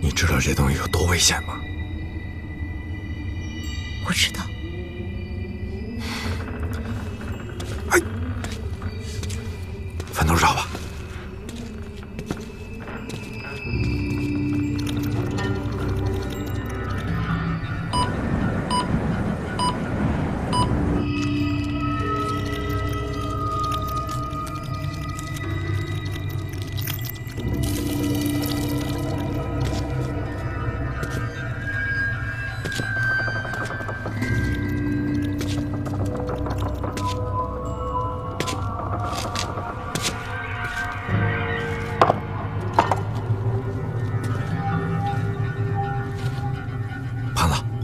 你知道这东西有多危险吗？我知道。哎，翻头绕吧。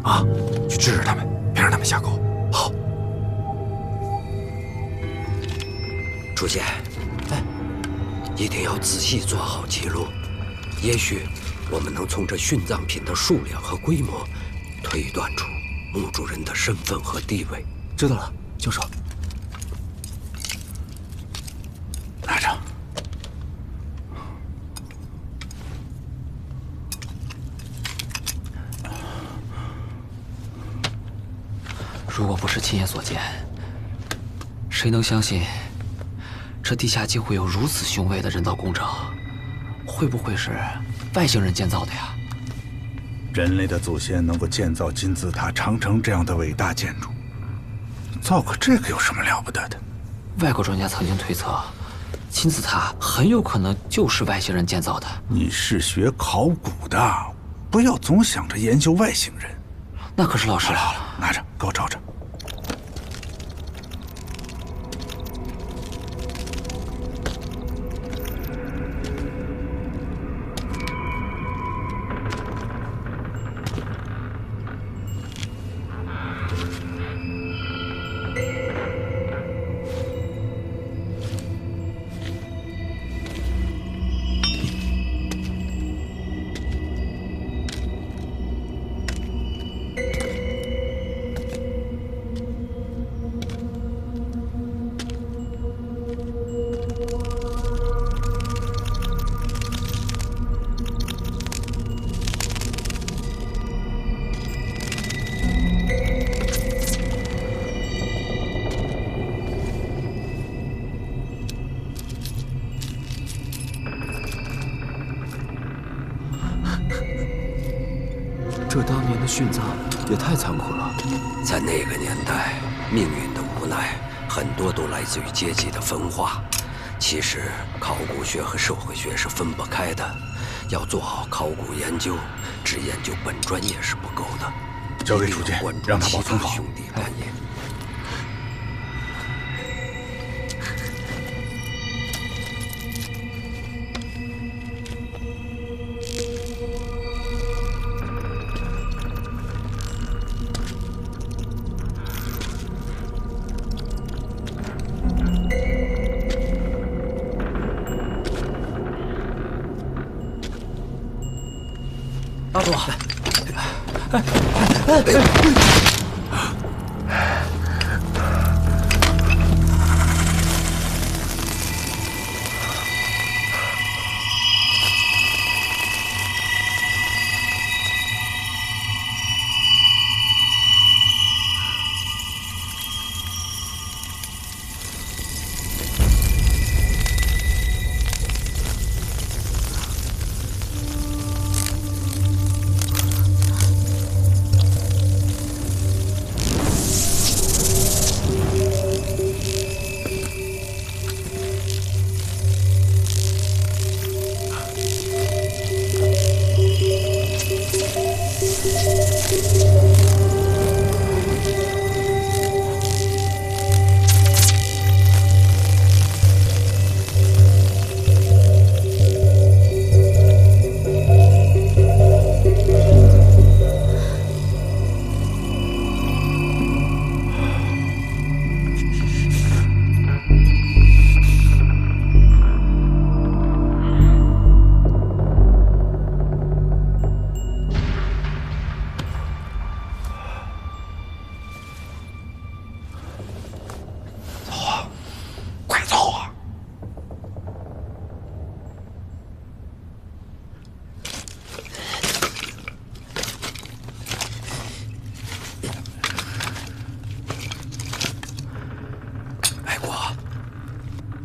啊，去制止他们，别让他们下沟。好。主见，哎，一定要仔细做好记录。也许我们能从这殉葬品的数量和规模，推断出墓主人的身份和地位。知道了，教授。拿着。如果不是亲眼所见，谁能相信这地下竟会有如此雄伟的人造工程？会不会是外星人建造的呀？人类的祖先能够建造金字塔、长城这样的伟大建筑，造个这个有什么了不得的？外国专家曾经推测，金字塔很有可能就是外星人建造的。你是学考古的，不要总想着研究外星人。那可是老师。好了，拿着，给我照着。这当年的殉葬也太残酷了。在那个年代，命运的无奈很多都来自于阶级的分化。其实，考古学和社会学是分不开的。要做好考古研究，只研究本专业是不够的。交给楚剑，让他保存好。兄弟专业。阿祖，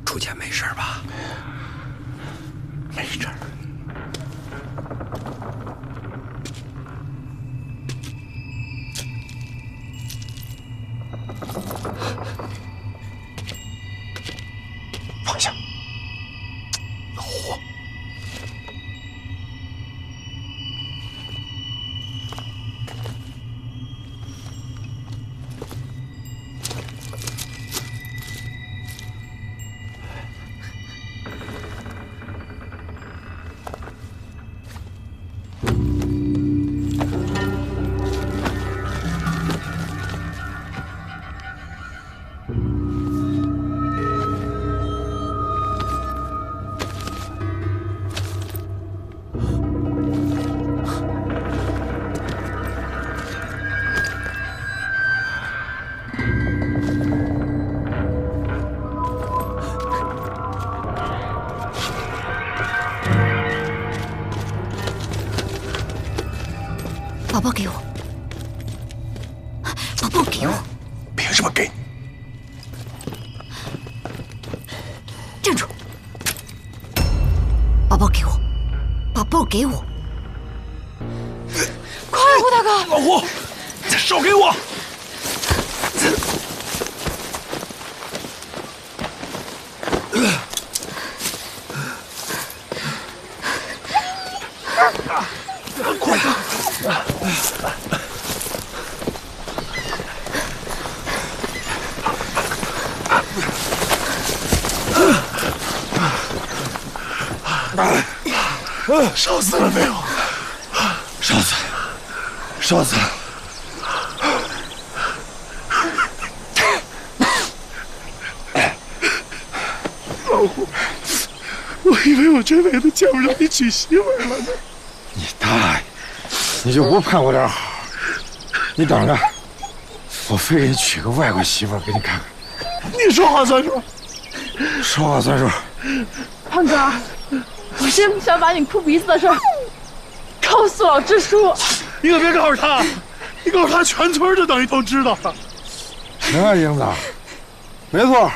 楚剑没事吧？没事。放下。老胡。宝宝给我，宝宝给我，凭什么给你？站住！宝宝给我，把包给我！快，胡大哥！老胡，手给我！快！烧死了没有？烧死了，烧死了！老胡，我以为我这辈子见不着你娶媳妇了呢。你大爷！你就不盼我点好？你等着，我非给你娶个外国媳妇给你看看。你说话算数。说话算数。胖哥，我真想把你哭鼻子的事告诉老支书。你可别告诉他，你告诉他，全村的等于都知道了。行啊，英子，没错，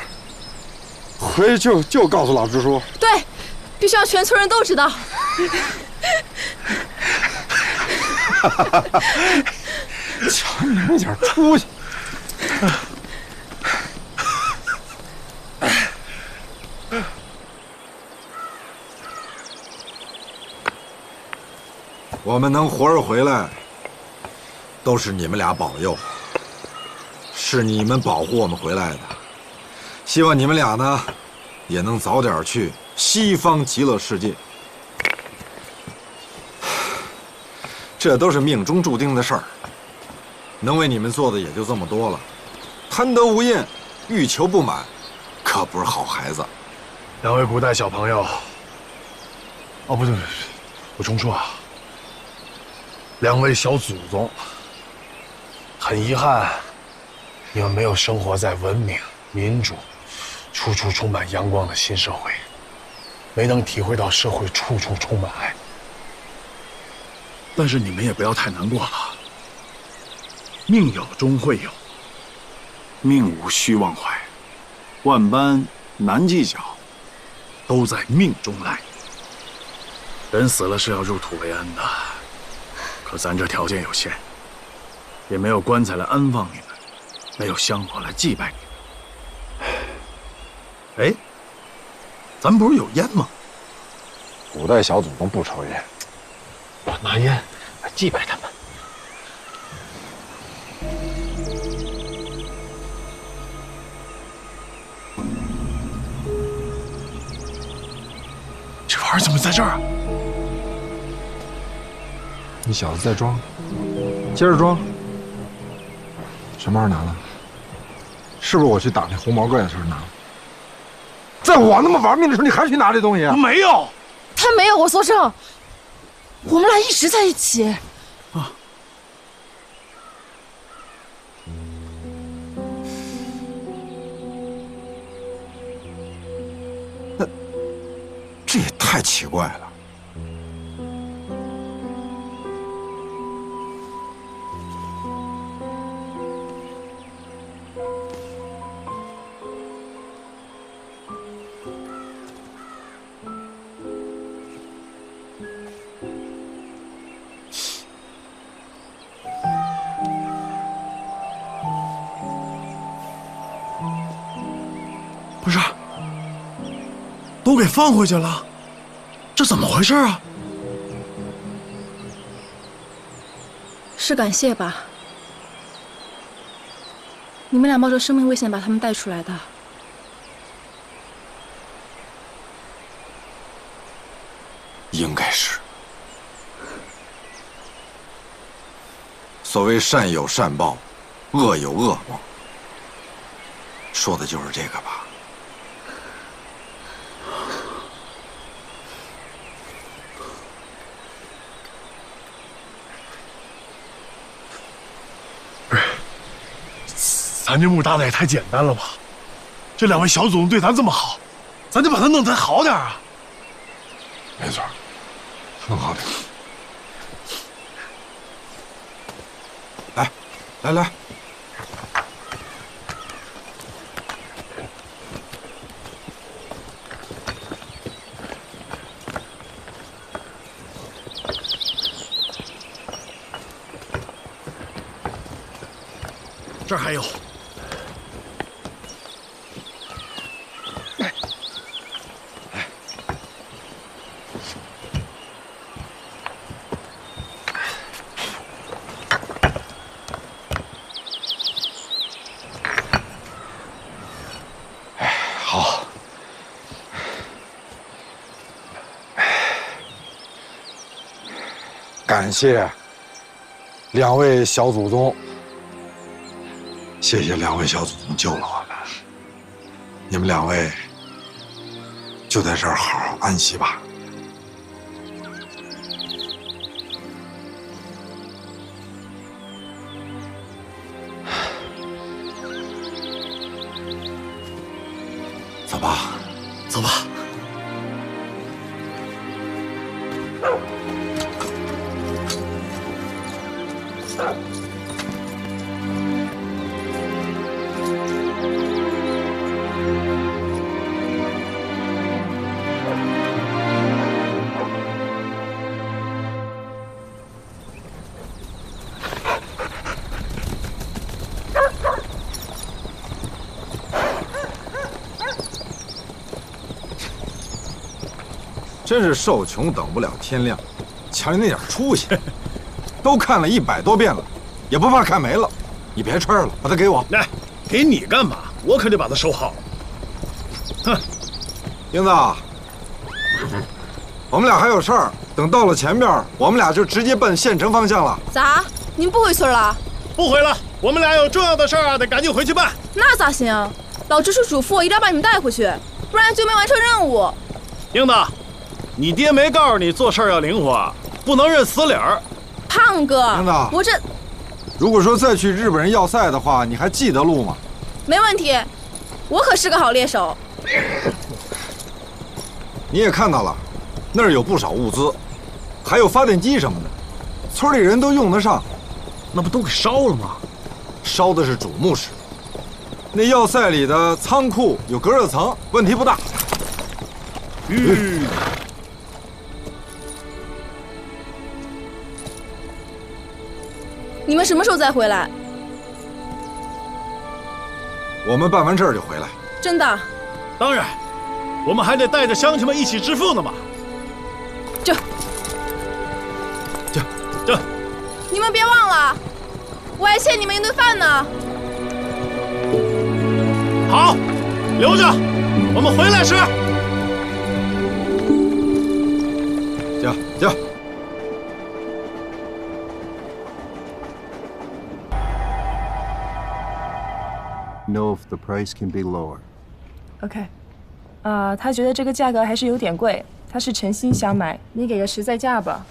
回去就告诉老支书。对，必须让全村人都知道。瞧你那点出息！我们能活着回来，都是你们俩保佑，是你们保护我们回来的。希望你们俩呢，也能早点去西方极乐世界。这都是命中注定的事儿，能为你们做的也就这么多了。贪得无厌，欲求不满，可不是好孩子。两位古代小朋友，哦，不对，我重说啊，两位小祖宗，很遗憾，你们没有生活在文明、民主、处处充满阳光的新社会，没能体会到社会处处充满爱。但是你们也不要太难过了，命有终会有，命无须忘怀，万般难计较，都在命中来。人死了是要入土为安的，可咱这条件有限，也没有棺材来安放你们，没有香火来祭拜你们。哎，咱不是有烟吗？古代小祖宗不抽烟。我拿烟来祭拜他们。这玩意儿怎么在这儿啊？你小子在装，接着装。什么时候拿的？是不是我去打那红毛怪的时候拿的？在我那么玩命的时候，你还去拿这东西啊？我没有。他没有，我作证。我们俩一直在一起。啊。那这也太奇怪了。不是，都给放回去了，这怎么回事啊？是感谢吧？你们俩冒着生命危险把他们带出来的。应该是。所谓善有善报，恶有恶报，说的就是这个吧。咱这墓搭的也太简单了吧？这两位小祖宗对咱这么好，咱得把他弄得好点啊！没错，弄好点。来，这儿还有。好，感谢两位小祖宗，谢谢两位小祖宗救了我们，你们两位就在这儿好好安息吧。走吧，走吧。真是受穷等不了天亮。瞧你那点出息，都看了100多遍了，也不怕看没了。你别吃了，把它给我。来，给你干嘛？我可得把它收好。哼，英子，我们俩还有事儿，等到了前边，我们俩就直接奔县城方向了。咋？你们不回村了？不回了，我们俩有重要的事儿啊，得赶紧回去办。那咋行？老支书嘱咐我一定要把你们带回去，不然就没完成任务。英子，你爹没告诉你做事儿要灵活，不能认死理儿。胖哥，英子，我这如果说再去日本人要塞的话，你还记得路吗？没问题，我可是个好猎手。你也看到了，那儿有不少物资，还有发电机什么的，村里人都用得上。那不都给烧了吗？烧的是主墓室，那要塞里的仓库有隔热层，问题不大。你们什么时候再回来？我们办完这儿就回来。真的？当然，我们还得带着乡亲们一起致富呢嘛。这，你们别忘了，我还欠你们一顿饭呢。好，留着，我们回来吃。行。Know if the price can be lower. OK， 他觉得这个价格还是有点贵，他是诚心想买，你给个实在价吧。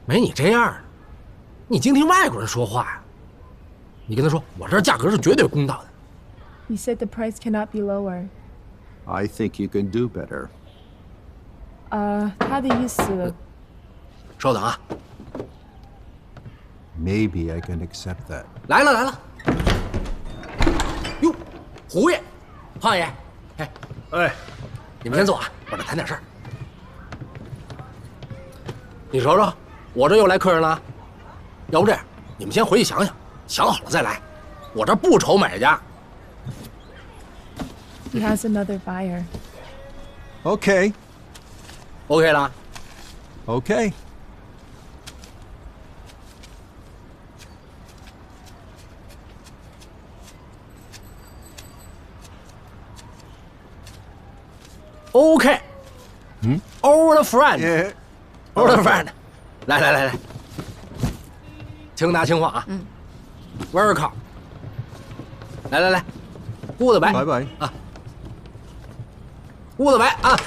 没你这样的，你净听外国人说话呀。你跟他说，我这儿价格是绝对公道的。He said the price cannot be lower. I think you can do better. 他的意思。稍等啊。Maybe I can accept that. 来了。哟，胡爷，胖爷，哎，你们先坐啊，我这谈点事儿。你瞅瞅，我这又来客人了。要不这样，你们先回去想想，想好了再来。我这不愁买家。He has another buyer. Okay. OK 了。Okay. OK， Over the friend， Yeah. Over the friend， 来，轻拿轻放啊，Welcome， 来，顾子白，拜拜啊，顾子白啊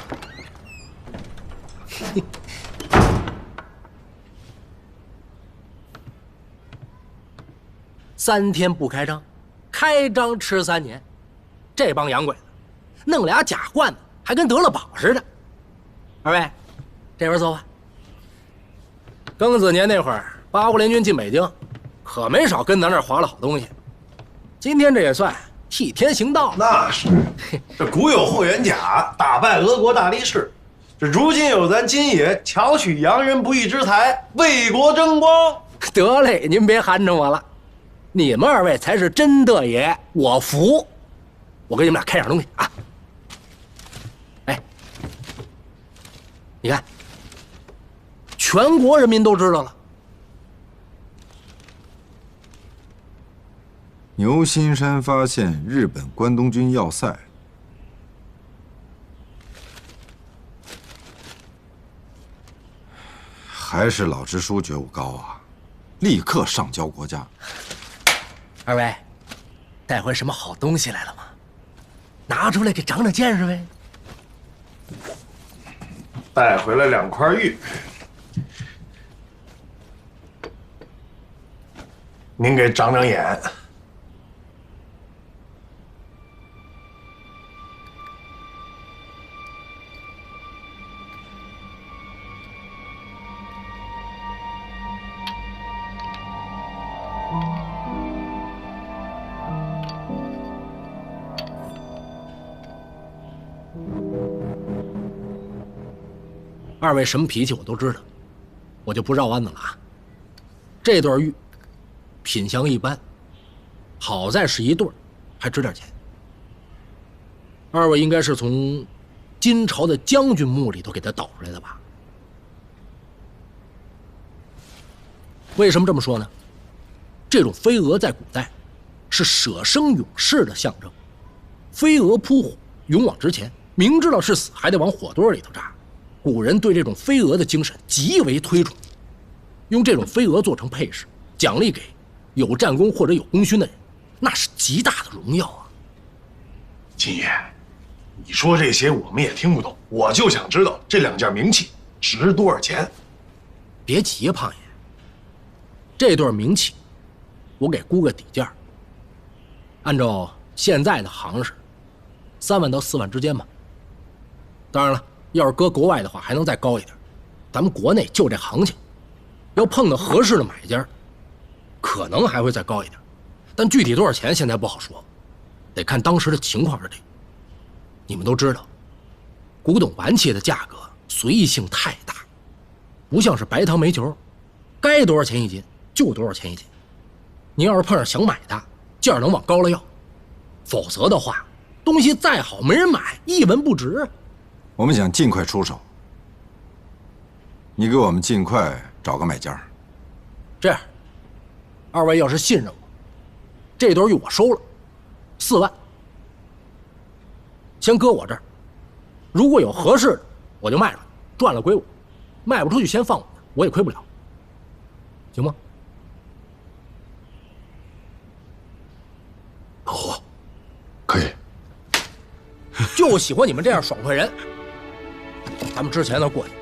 ，3天不开张，开张吃3年，这帮洋鬼子弄俩假罐子。还跟得了宝似的，二位，这边坐吧。庚子年那会儿，八国联军进北京，可没少跟咱这儿划了好东西。今天这也算替天行道。那是，这古有霍元甲打败俄国大力士，这如今有咱今野巧取洋人不义之财，为国争光。得嘞，您别寒碜我了，你们2位才是真的爷，我服。我给你们俩开点东西啊。你看，全国人民都知道了。牛心山发现日本关东军要塞，还是老支书觉悟高啊！立刻上交国家。2位，带回什么好东西来了吗？拿出来给长长见识呗。带回来2块玉，您给长长眼。2位什么脾气我都知道，我就不绕弯子了啊。这段玉品相一般，好在是1对，还值点钱。2位应该是从金朝的将军墓里头给他倒出来的吧？为什么这么说呢？这种飞蛾在古代是舍生勇士的象征，飞蛾扑火，勇往直前，明知道是死还得往火堆里头扎。古人对这种飞蛾的精神极为推崇，用这种飞蛾做成配饰，奖励给有战功或者有功勋的人，那是极大的荣耀啊！金爷，你说这些我们也听不懂，我就想知道这2件名器值多少钱。别急呀，胖爷，这对名器我给估个底价，按照现在的行市，3万到4万之间吧。当然了，要是搁国外的话，还能再高一点。咱们国内就这行情，要碰到合适的买家，可能还会再高一点。但具体多少钱现在不好说，得看当时的情况而定。你们都知道，古董玩器的价格随意性太大，不像是白糖煤球，该多少钱一斤就多少钱一斤。您要是碰上想买的，价能往高了要，否则的话，东西再好没人买，一文不值。我们想尽快出手，你给我们尽快找个买家。这样，2位要是信任我，这对玉我收了，4万，先搁我这儿。如果有合适的，我就卖出去，赚了归我；卖不出去，先放我这儿，我也亏不了，行吗？好，可以。就喜欢你们这样爽快人。咱们之前的过去，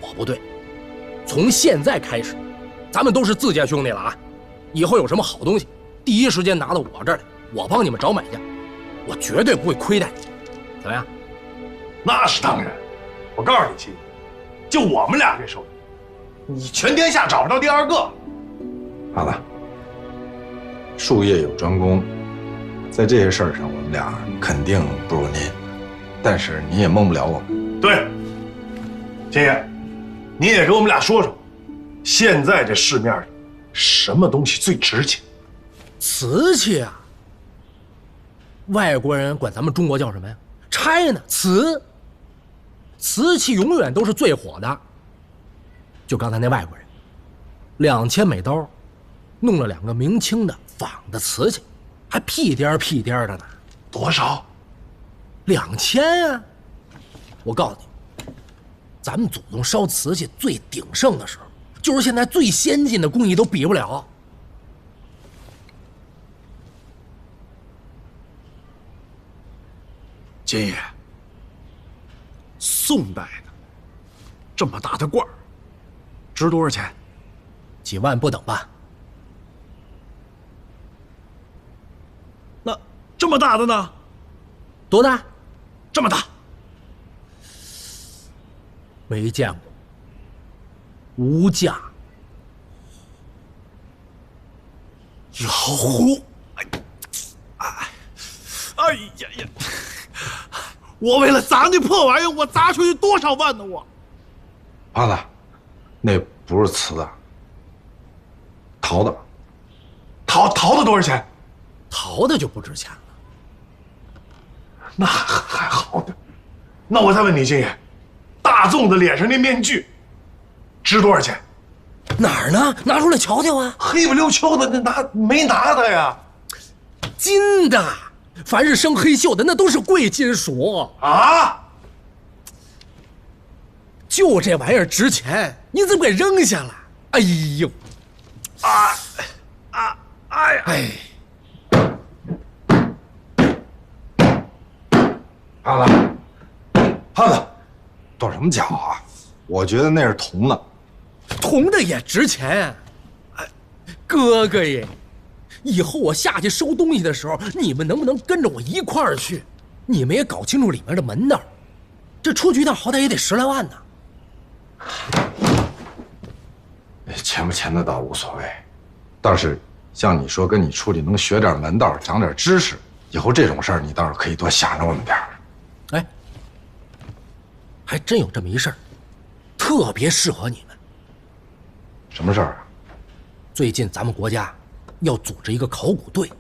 我不对。从现在开始，咱们都是自家兄弟了啊！以后有什么好东西，第一时间拿到我这儿来，我帮你们找买家，我绝对不会亏待你。怎么样？那是当然。我告诉你，亲，就我们俩这手艺，你全天下找不着第2个。好了，术业有专攻，在这些事儿上，我们俩肯定不如您，但是你也蒙不了我们。对，金爷，你也给我们俩说说，现在这市面上什么东西最值钱？瓷器啊！外国人管咱们中国叫什么呀？China，瓷器永远都是最火的。就刚才那外国人，2000美刀，弄了2个明清的仿的瓷器，还屁颠儿屁颠儿的呢。多少？2000啊！我告诉你，咱们祖宗烧瓷器最鼎盛的时候，就是现在最先进的工艺都比不了。金爷，宋代的这么大的罐儿，值多少钱？几万不等吧。那这么大的呢？多大？这么大。没见过，无价。老胡，哎呀呀！我为了砸那破玩意儿，我砸出去多少万呢？我。胖子，那不是瓷的，陶的。陶的多少钱？陶的就不值钱了。那还好的。那我再问你，金爷，大粽子脸上那面具值多少钱？哪儿呢？拿出来瞧瞧啊！黑不溜秋的，那没拿它呀。金的，凡是生黑锈的，那都是贵金属啊。就这玩意儿值钱，你怎么给扔下了？哎呦！哎！胖子，跺什么脚啊？我觉得那是铜的。铜的也值钱。哎，哥哥耶，以后我下去收东西的时候，你们能不能跟着我一块儿去？你们也搞清楚里面的门道。这出去一趟好歹也得10来万呢。钱不钱的倒无所谓，倒是像你说跟你出去能学点门道，长点知识，以后这种事儿你倒是可以多想着我们点儿。哎，还真有这么一事儿，特别适合你们。什么事儿啊？最近咱们国家要组织一个考古队，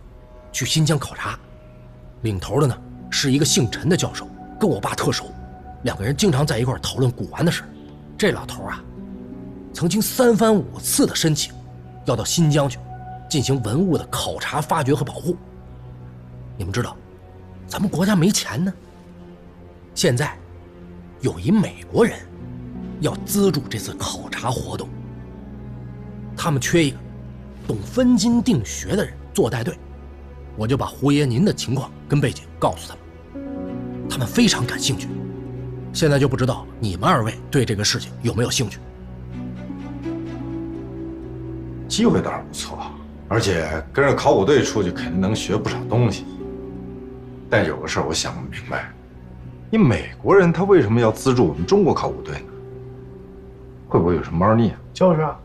去新疆考察，领头的呢是一个姓陈的教授，跟我爸特熟，2个人经常在一块儿讨论古玩的事儿。这老头啊，曾经3番5次的申请，要到新疆去进行文物的考察、发掘和保护。你们知道，咱们国家没钱呢。现在有一美国人要资助这次考察活动，他们缺一个懂分金定穴的人做带队。我就把胡爷您的情况跟背景告诉他们，他们非常感兴趣。现在就不知道你们二位对这个事情有没有兴趣？机会倒是不错，而且跟着考古队出去肯定能学不少东西。但有个事儿我想不明白，你美国人他为什么要资助我们中国考古队呢？会不会有什么猫腻啊？就是啊，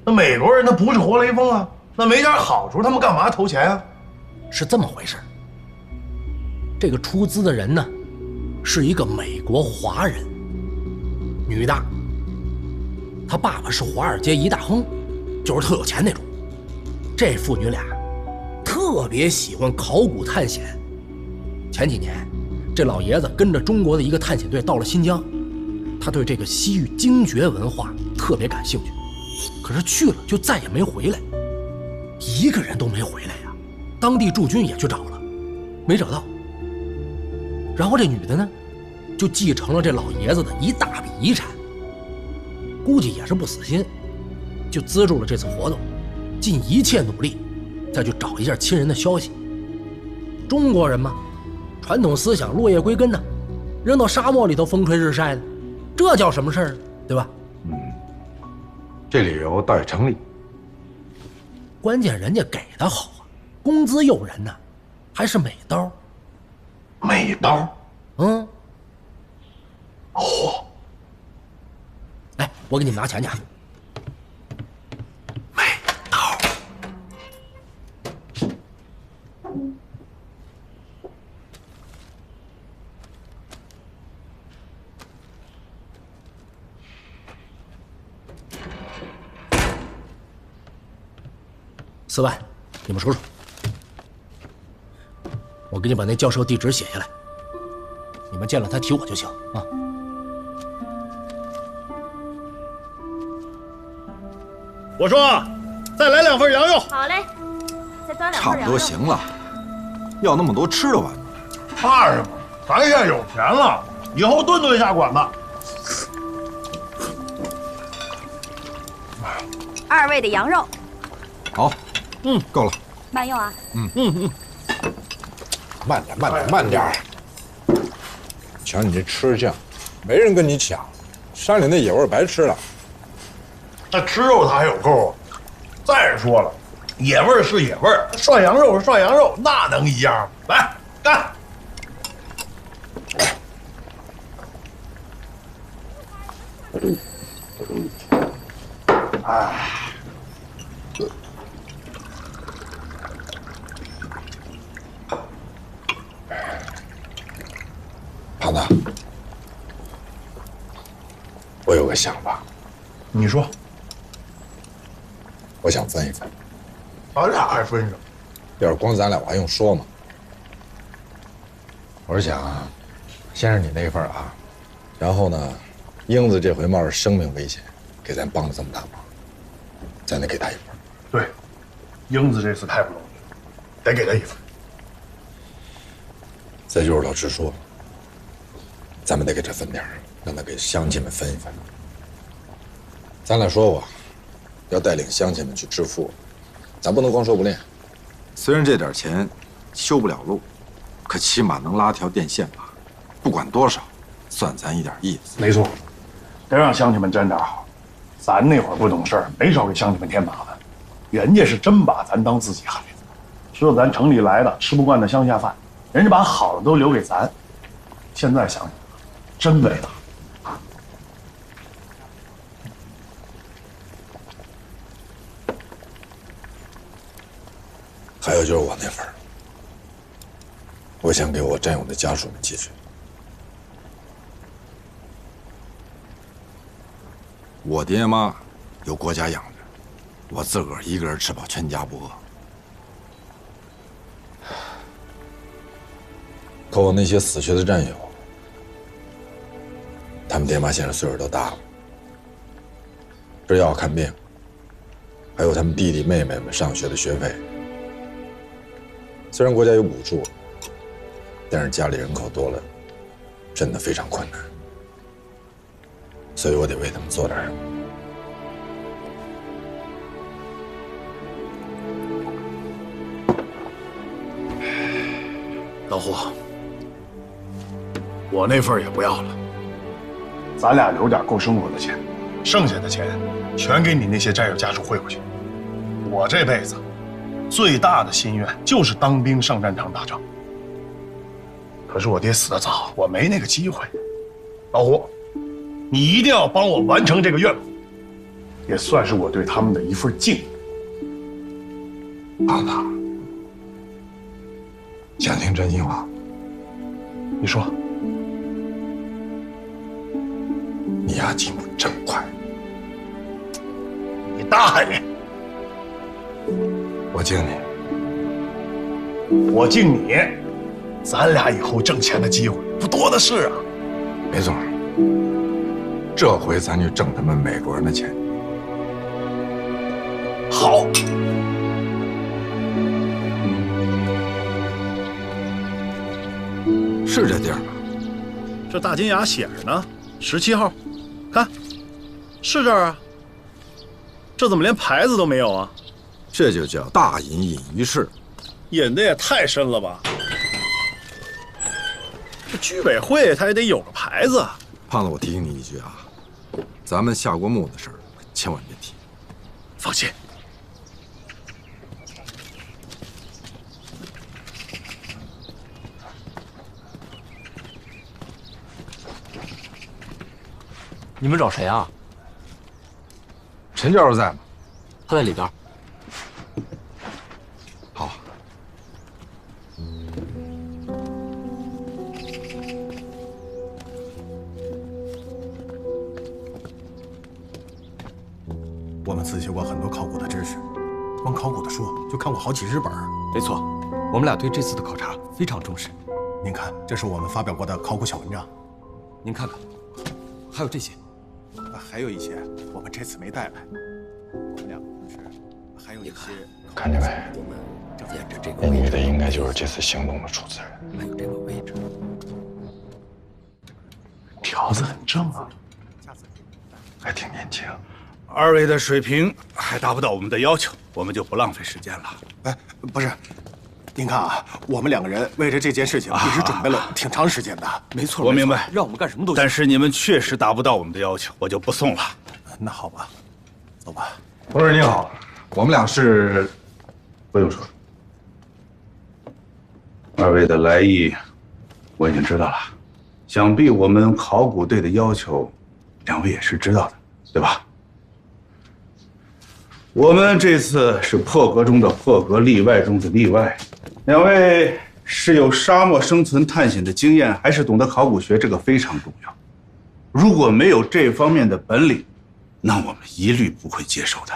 那美国人他不是活雷锋啊，那没点好处他们干嘛投钱啊？是这么回事。这个出资的人呢，是一个美国华人，女的，她爸爸是华尔街一大亨，就是特有钱那种。这父女俩特别喜欢考古探险。前几年，这老爷子跟着中国的一个探险队到了新疆，他对这个西域精绝文化特别感兴趣，可是去了就再也没回来，一个人都没回来呀。当地驻军也去找了，没找到。然后这女的呢，就继承了这老爷子的一大笔遗产，估计也是不死心，就资助了这次活动，尽一切努力再去找一下亲人的消息。中国人嘛，传统思想落叶归根呢，扔到沙漠里头风吹日晒的，这叫什么事儿，对吧？这理由倒也成立。关键人家给的好啊，工资诱人呢，还是美刀。美刀？哦。哎，我给你们拿钱去。美刀。4万，你们数数。我给你把那教授地址写下来，你们见了他提我就行啊。我说，再来2份羊肉。好嘞，再端2份差不羊肉。多行了，要那么多吃得完吗？怕什么？咱现在有钱了，以后顿顿下馆子。2位的羊肉，好，够了。慢用啊。慢点，慢点。瞧你这吃相，没人跟你抢，山里那野味白吃了。那吃肉它还有够啊！再说了，野味是野味，涮羊肉是涮羊肉，那能一样？来干！哎。胖子，我有个想法。你说。我想分一分。咱俩还分什么？要是光咱俩，我还用说吗？我是想，先是你那份啊，然后呢，英子这回冒着生命危险给咱帮了这么大忙，咱得给他一份。对，英子这次太不容易了，得给他一份。再就是老支书，咱们得给他分点儿，让他给乡亲们分一分。咱俩说过，要带领乡亲们去致富，咱不能光说不练。虽然这点钱修不了路，可起码能拉条电线吧。不管多少，算咱一点意思。没错，得让乡亲们沾点好。咱那会儿不懂事儿，没少给乡亲们添麻烦，人家是真把咱当自己孩子，知道咱城里来的吃不惯的乡下饭，人家把好的都留给咱。现在想想，真伟大。还有就是我那份儿，我想给我战友的家属们寄去。我爹妈有国家养着，我自个儿一个人吃饱全家不饿。可我那些死去的战友，他们爹妈现在岁数都大了，吃药看病，还有他们弟弟妹妹们上学的学费。虽然国家有补助，但是家里人口多了，真的非常困难。所以我得为他们做点什么。老胡，我那份也不要了，咱俩留点够生活的钱，剩下的钱全给你那些战友家属汇回去。我这辈子最大的心愿就是当兵上战场打仗，可是我爹死得早，我没那个机会。老胡，你一定要帮我完成这个愿望，也算是我对他们的一份敬意。胖子，想听真心话？你说。你呀，进步真快。你大爷！我敬你。我敬你。咱俩以后挣钱的机会不多的是啊。没错。这回咱就挣他们美国人的钱。好。是这地儿吗？这大金牙写着呢，17号，看，是这儿啊。这怎么连牌子都没有啊？这就叫大隐隐于市，隐的也太深了吧！这居委会他也得有个牌子。胖子，我提醒你一句啊，咱们下过墓的事儿，千万别提。放心。你们找谁啊？陈教授在吗？他在里边。好。我们自学过很多考古的知识，光考古的书就看过好几十本。没错，我们俩对这次的考察非常重视。您看，这是我们发表过的考古小文章，您看看，还有这些。还有一些我们这次没带来。我们俩是还有一些。看见没？那女的应该就是这次行动的出资人。还有这个位置，条子很正啊，还挺年轻。二位的水平还达不到我们的要求，我们就不浪费时间了。哎，不是，您看啊，我们两个人为了这件事情一直准备了挺长时间的。没错，我明白，让我们干什么都行。但是你们确实达不到我们的要求，我就不送了。那好吧，走吧。同志你好，我们俩是……不用说，二位的来意我已经知道了。想必我们考古队的要求，两位也是知道的，对吧？我们这次是破格中的破格，例外中的例外。两位是有沙漠生存探险的经验，还是懂得考古学，这个非常重要。如果没有这方面的本领，那我们一律不会接受的。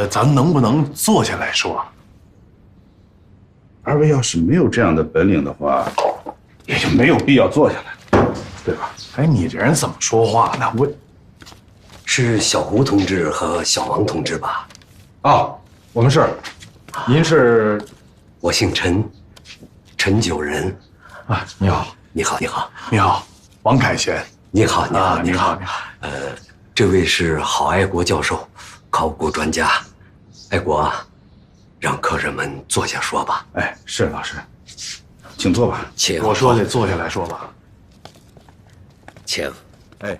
咱能不能坐下来说？二位要是没有这样的本领的话，也就没有必要坐下来，对吧？哎，你这人怎么说话呢？是小胡同志和小王同志吧？啊，我们是。您是？我姓陈，陈九仁。啊，你好，你好，你好，你好，王凯旋。你好，你好，你好，你好。这位是郝爱国教授，考古专家。爱国，让客人们坐下说吧。哎，是老师，请坐吧。请。我说得坐下来说吧。请。哎。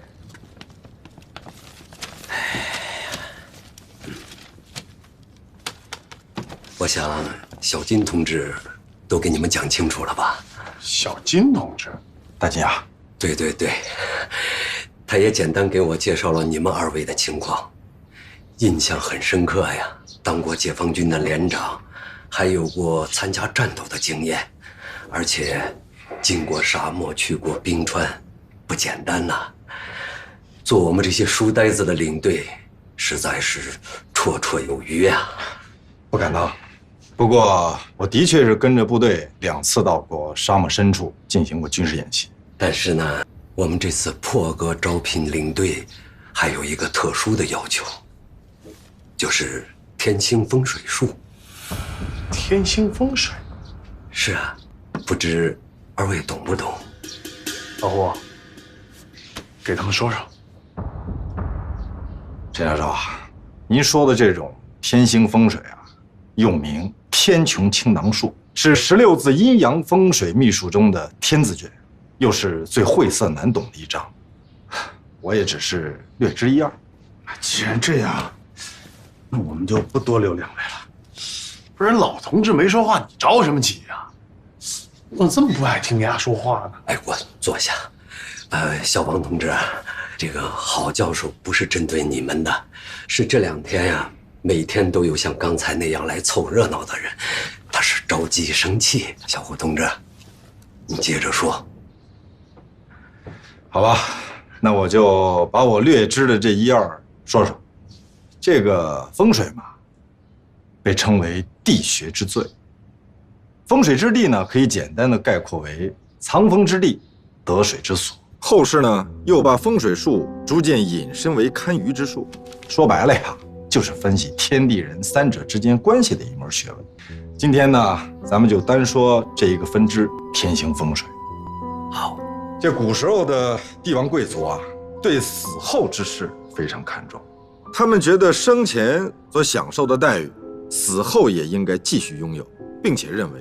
我想小金同志都给你们讲清楚了吧？小金同志，大金牙。对对对，他也简单给我介绍了你们二位的情况，印象很深刻呀。当过解放军的连长，还有过参加战斗的经验，而且进过沙漠，去过冰川，不简单呐。做我们这些书呆子的领队，实在是绰绰有余啊。不敢当，不过我的确是跟着部队2次到过沙漠深处进行过军事演习。但是呢，我们这次破格招聘领队，还有一个特殊的要求。就是天星风水术。天星风水？是啊，不知二位懂不懂？老胡，给他们说说。陈教授啊，您说的这种天星风水啊，又名天穹倾囊术，是16字阴阳风水秘术中的天字诀，又是最晦涩难懂的一章。我也只是略知一二。既然这样，那我们就不多留两位了。不然老同志没说话，你着什么急呀？我怎么这么不爱听人家说话呢？哎，我坐下。小王同志，这个郝教授不是针对你们的，是这2天呀，每天都有像刚才那样来凑热闹的人，他是着急生气。小胡同志，你接着说。好吧，那我就把我略知的这一二说说。这个风水嘛，被称为地穴之最。风水之地呢，可以简单的概括为藏风之地，得水之所。后世呢，又把风水术逐渐引申为堪舆之术。说白了呀，就是分析天地人三者之间关系的一门学问。今天呢，咱们就单说这一个分支——天星风水。好，这古时候的帝王贵族啊，对死后之事非常看重，他们觉得生前所享受的待遇，死后也应该继续拥有，并且认为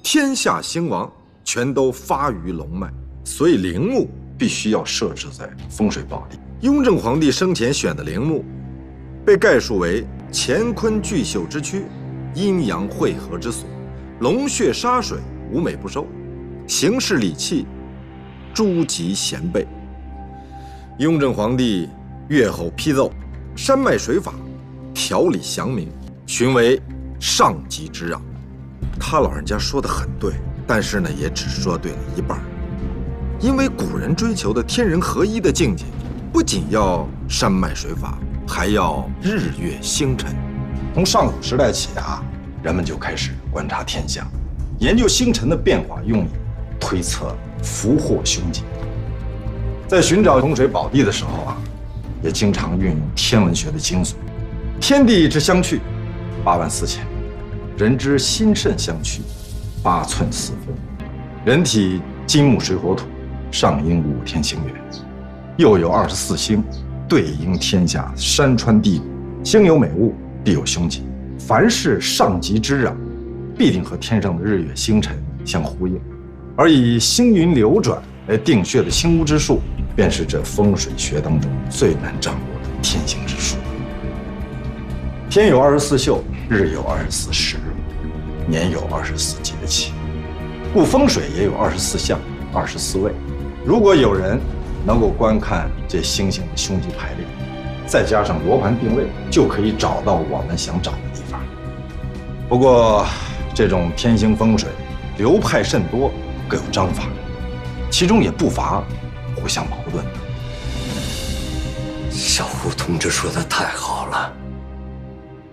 天下兴亡全都发于龙脉，所以陵墓必须要设置在风水宝地。雍正皇帝生前选的陵墓，被概述为乾坤巨秀之区，阴阳汇合之所，龙穴沙水，无美不收，行事礼器，诸级贤备。雍正皇帝阅后批奏，山脉水法，条理详明，寻为上级之让。他老人家说的很对，但是呢，也只说对了一半。因为古人追求的天人合一的境界，不仅要山脉水法，还要日月星辰。从上古时代起啊，人们就开始观察天象，研究星辰的变化用意，推测福祸凶吉。在寻找风水宝地的时候啊，也经常运用天文学的精髓。天地之相去，84000；人之心肾相去，8寸4分。人体金木水火土，上应5天星月，又有24星，对应天下山川地谷。星有美物，必有凶吉。凡是上级之壤，必定和天上的日月星辰相呼应。而以星云流转来定穴的星屋之术，便是这风水学当中最难掌握的天星之术。天有24宿，日有24时，年有24节气，故风水也有24象、24位。如果有人能够观看这星星的凶吉排列，再加上罗盘定位，就可以找到我们想找的地方。不过，这种天星风水流派甚多，各有章法，其中也不乏互相矛盾的。小胡同志说的太好了，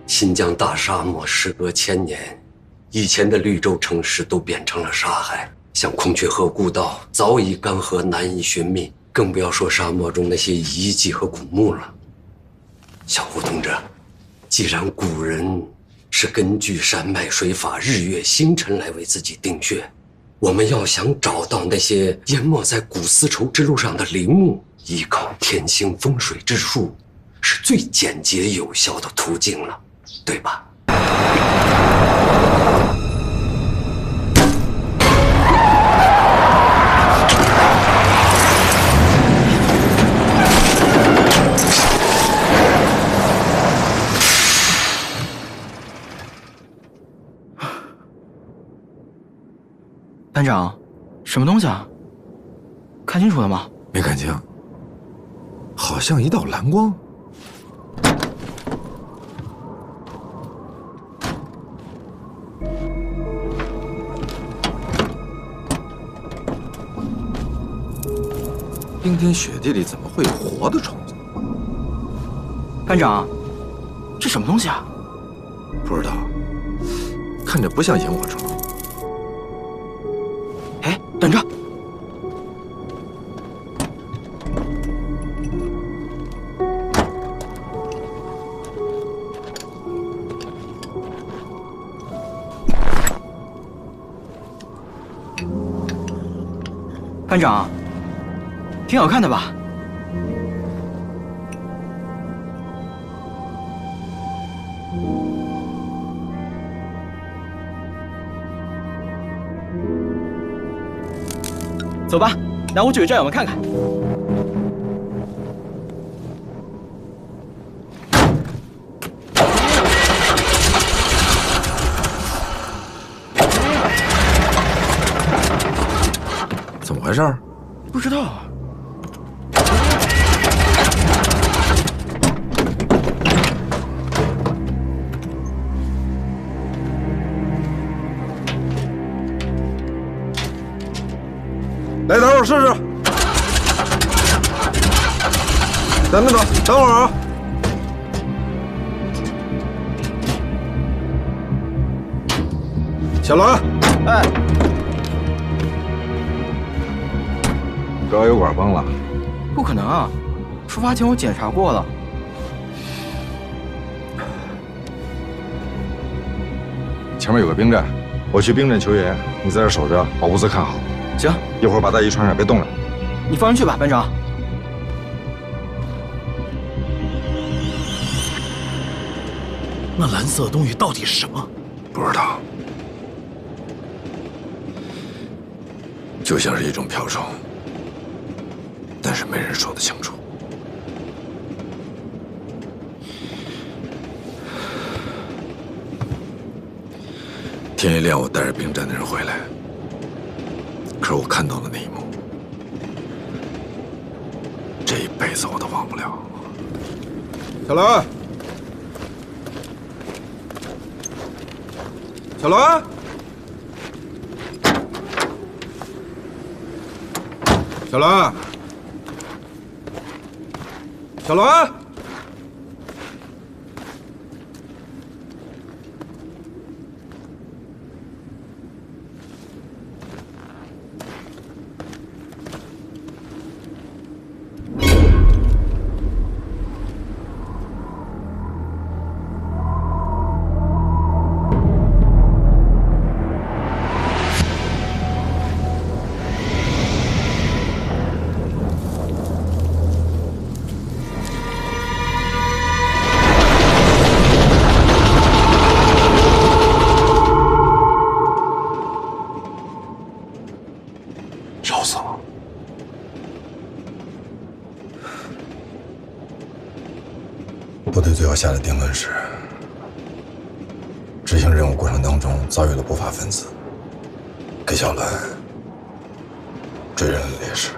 新疆大沙漠时隔1000年，以前的绿洲城市都变成了沙海，像孔雀河古道早已干涸，难以寻觅，更不要说沙漠中那些遗迹和古墓了。小胡同志，既然古人是根据山脉水法、日月星辰来为自己定穴，我们要想找到那些淹没在古丝绸之路上的陵墓，依靠天星风水之术，是最简洁有效的途径了，对吧？班长，什么东西啊？看清楚了吗？没看清，好像一道蓝光。冰天雪地里怎么会有活的虫子？班长，这什么东西啊？不知道，看着不像萤火虫。哎，等着！班长，挺好看的吧？走吧，拿我举个战友们看看。怎么回事？不知道啊。来，等会儿试试。等会儿啊！小栾，哎，胳油管崩了。不可能啊！出发前我检查过了。前面有个兵站，我去兵站求援，你在这守着，把物资看好。行，一会儿把大衣穿上，别动了。你放心去吧，班长。那蓝色的东西到底是什么？不知道，就像是一种瓢虫，但是没人说得清楚。天一亮，我带着兵站的人回来，可是我看到了那一幕，这一辈子我都忘不了。小栾，小栾，小栾，小栾。烧死了！部队最后下的定论是，执行任务过程当中遭遇了不法分子，给小栾追认了烈士。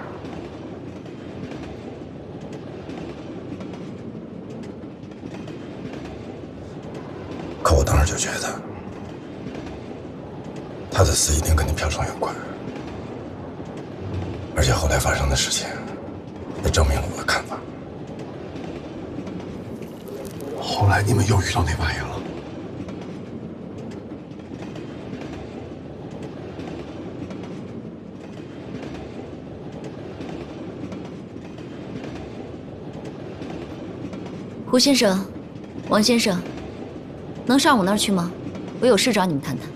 可我当时就觉得，他的死一定跟你瓢虫有关。而且后来发生的事情，也证明了我的看法。后来你们又遇到那玩意儿了？胡先生，王先生，能上我那儿去吗？我有事找你们谈谈。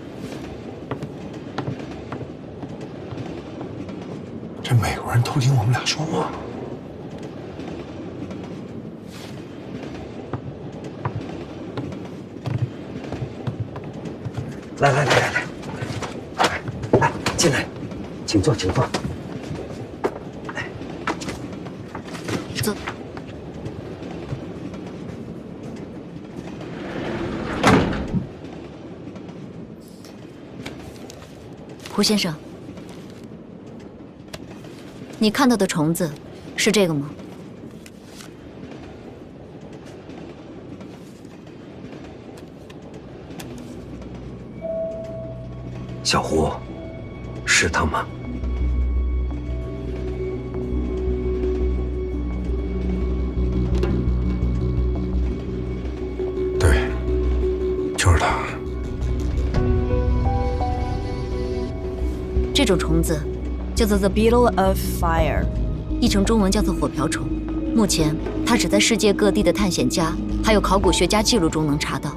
这美国人偷听我们俩说话。来，进来，请坐，请坐。走。胡先生，你看到的虫子是这个吗？小胡，是他吗？对，就是他。这种虫子叫做 The Beetle of Fire， 译成中文叫做火瓢虫。目前，它只在世界各地的探险家还有考古学家记录中能查到。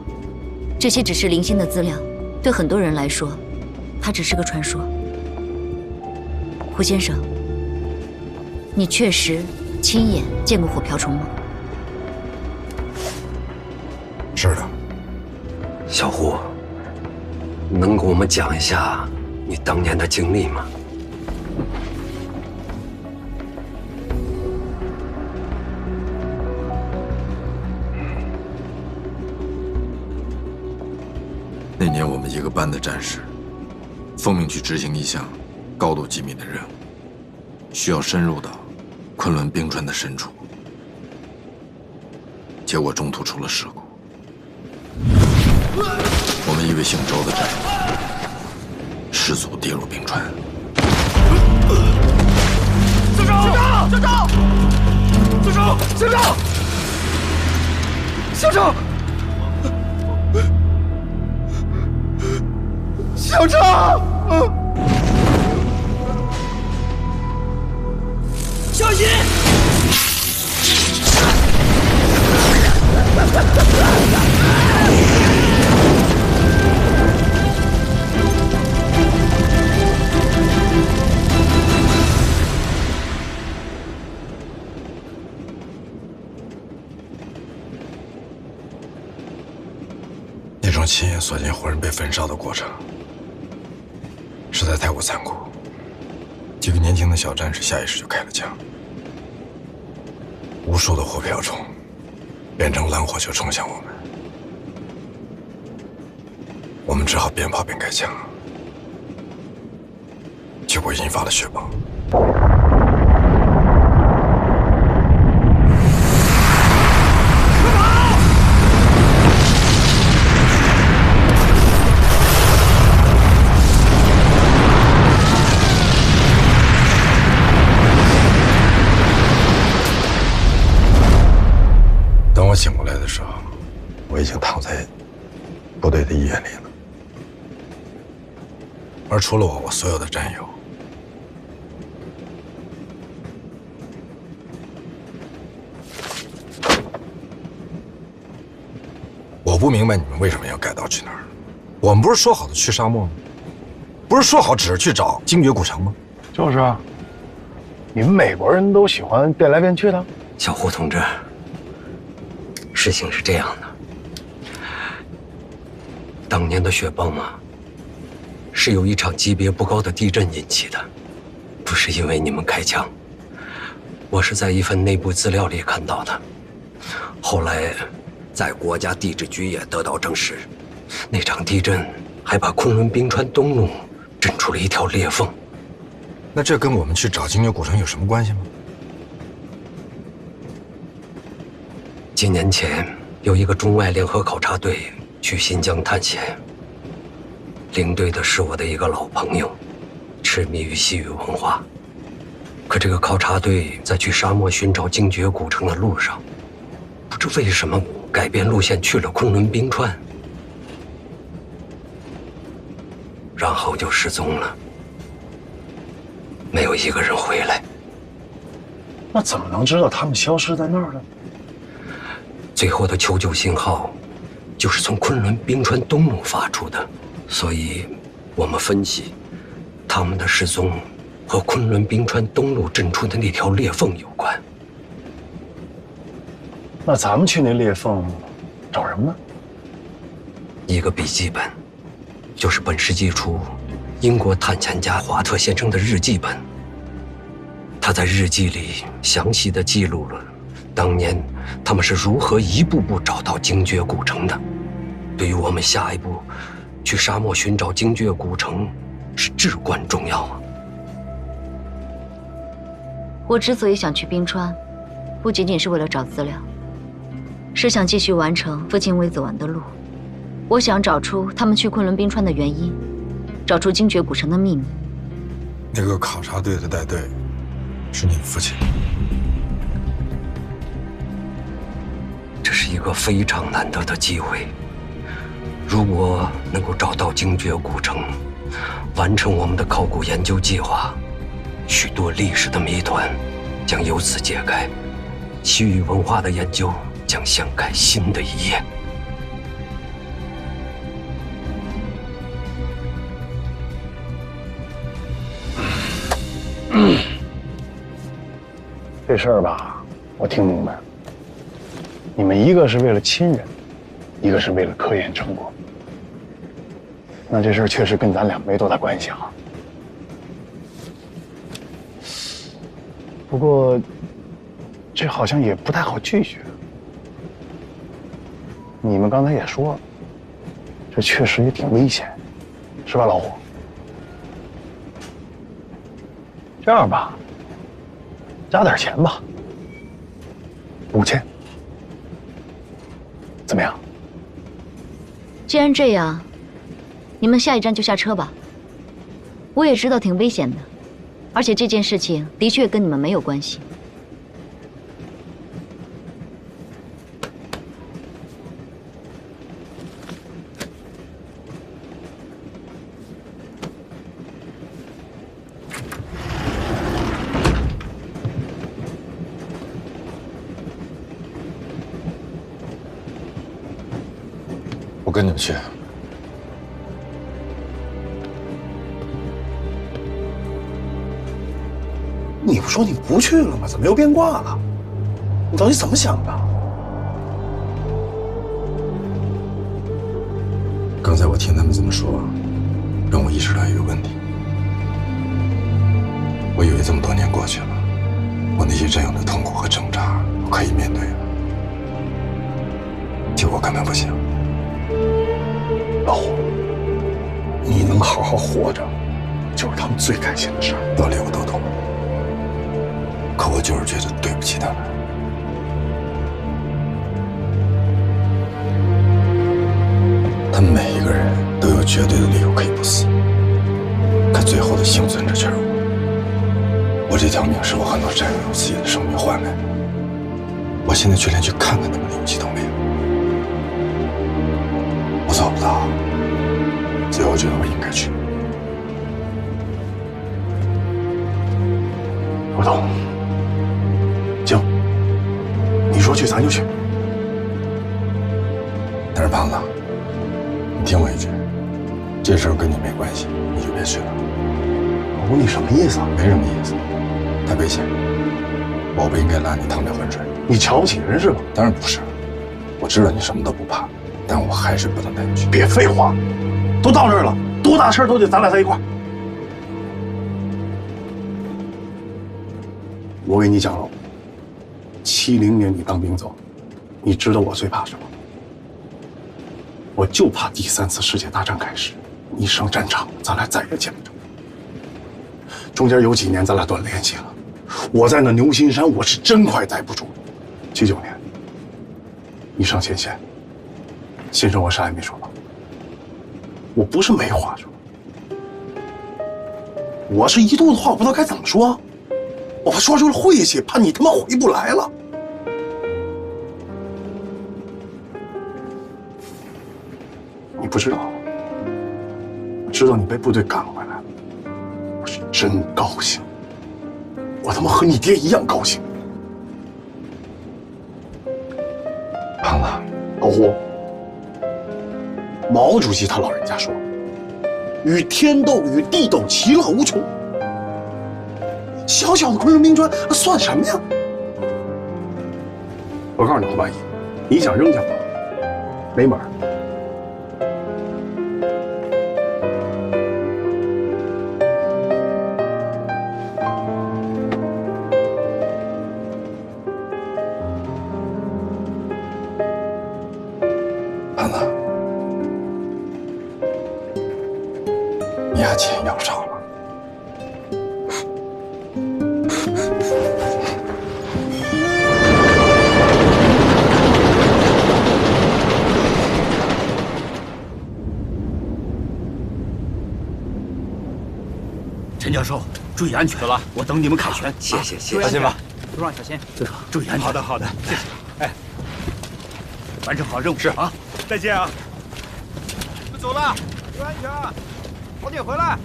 这些只是零星的资料，对很多人来说，它只是个传说。胡先生，你确实亲眼见过火瓢虫吗？是的。小胡，能给我们讲一下你当年的经历吗？那年我们一个班的战士奉命去执行一项高度机密的任务，需要深入到昆仑冰川的深处，结果中途出了事故。我们一位姓周的战友失足跌入冰川。校长！校长！校长！校长！校长！校长！小心！那种亲眼所见活人被焚烧的过程，实在太过残酷。几个年轻的小战士下意识就开了枪，无数的火瓢虫变成蓝火球冲向我们，我们只好边跑边开枪，结果引发了血崩。等我醒过来的时候，我已经躺在部队的医院里了。而除了我所有的战友，我不明白你们为什么要改道去哪儿？我们不是说好的去沙漠吗？不是说好只是去找精绝古城吗？就是啊，你们美国人都喜欢变来变去的。小胡同志，事情是这样的，当年的雪崩嘛，是由一场级别不高的地震引起的，不是因为你们开枪。我是在一份内部资料里看到的，后来在国家地质局也得到证实，那场地震还把昆仑冰川东麓震出了一条裂缝。那这跟我们去找精绝古城有什么关系吗？几年前有一个中外联合考察队去新疆探险，领队的是我的一个老朋友，痴迷于西域文化。可这个考察队在去沙漠寻找精绝古城的路上，不知为什么改变路线去了昆仑冰川，然后就失踪了，没有一个人回来。那怎么能知道他们消失在那儿呢？最后的求救信号就是从昆仑冰川东麓发出的，所以我们分析，他们的失踪和昆仑冰川东麓震出的那条裂缝有关。那咱们去那裂缝找什么呢？一个笔记本，就是本世纪初英国探险家华特先生的日记本。他在日记里详细地记录了当年他们是如何一步步找到精绝古城的，对于我们下一步去沙漠寻找精绝古城是至关重要啊！我之所以想去冰川，不仅仅是为了找资料，是想继续完成父亲未走完的路。我想找出他们去昆仑冰川的原因，找出精绝古城的秘密。那个考察队的带队是你父亲？这是一个非常难得的机会。如果能够找到精绝古城，完成我们的考古研究计划，许多历史的谜团将由此解开，西域文化的研究将掀开新的一页。这事儿吧，我听明白了。你们一个是为了亲人，一个是为了科研成果。那这事儿确实跟咱俩没多大关系啊。不过，这好像也不太好拒绝。你们刚才也说了，这确实也挺危险，是吧，老虎？这样吧，加点钱吧，5000，怎么样？既然这样，你们下一站就下车吧。我也知道挺危险的，而且这件事情的确跟你们没有关系。我跟你们去。你不说你不去了吗？怎么又变卦了？你到底怎么想的？刚才我听他们这么说，让我意识到一个问题。我以为这么多年过去了，我那些战友的痛苦和挣扎我可以面对了，结果根本不行。老虎，你能好好活着，就是他们最开心的事儿。道理我都懂，可我就是觉得对不起他们。他们每一个人都有绝对的理由可以不死，可最后的幸存者却是我。我这条命是我很多战友用自己的生命换来的，我现在却连去看看他们的勇气都没有。我做不到，所以我觉得我应该去。我懂。行，你说去咱就去。但是胖子，你听我一句，这事儿跟你没关系，你就别去了。老虎，你什么意思啊？没什么意思，太危险，我不应该拉你趟这浑水。你瞧不起人是吧？当然不是，我知道你什么都不怕。但我还是不能带你去。别废话，都到这儿了，多大事儿都得咱俩在一块儿。我给你讲了，70年你当兵走，你知道我最怕什么？我就怕第3次世界大战开始，你上战场，咱俩再也见不着。中间有几年咱俩断联系了，我在那牛心山，我是真快待不住了。79年，你上前线。先生，我啥也没说吧？我不是没话说，我是一肚子话，我不知道该怎么说，我怕说出了晦气，怕你他妈回不来了。你不知道，我知道你被部队赶回来了，我是真高兴，我他妈和你爹一样高兴。胖子，老虎。毛主席他老人家说：“与天斗，与地斗，其乐无穷。”小小的昆仑冰砖算什么呀？我告诉你，胡八一，你想扔下我，没门儿。胖子。你牙钱要少了。陈教授，注意安全。走了，我等你们凯旋。谢谢，放心吧。路上小心。注意安全。好的，好的，谢谢。哎，完成好任务是啊！再见啊！我走了，注意安全啊！早点回来。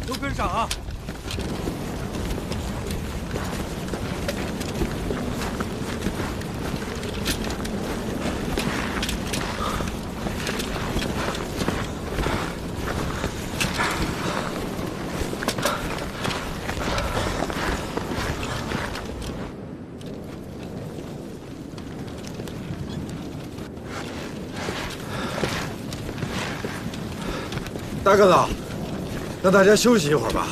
都跟上啊！大个子，让大家休息一会儿吧。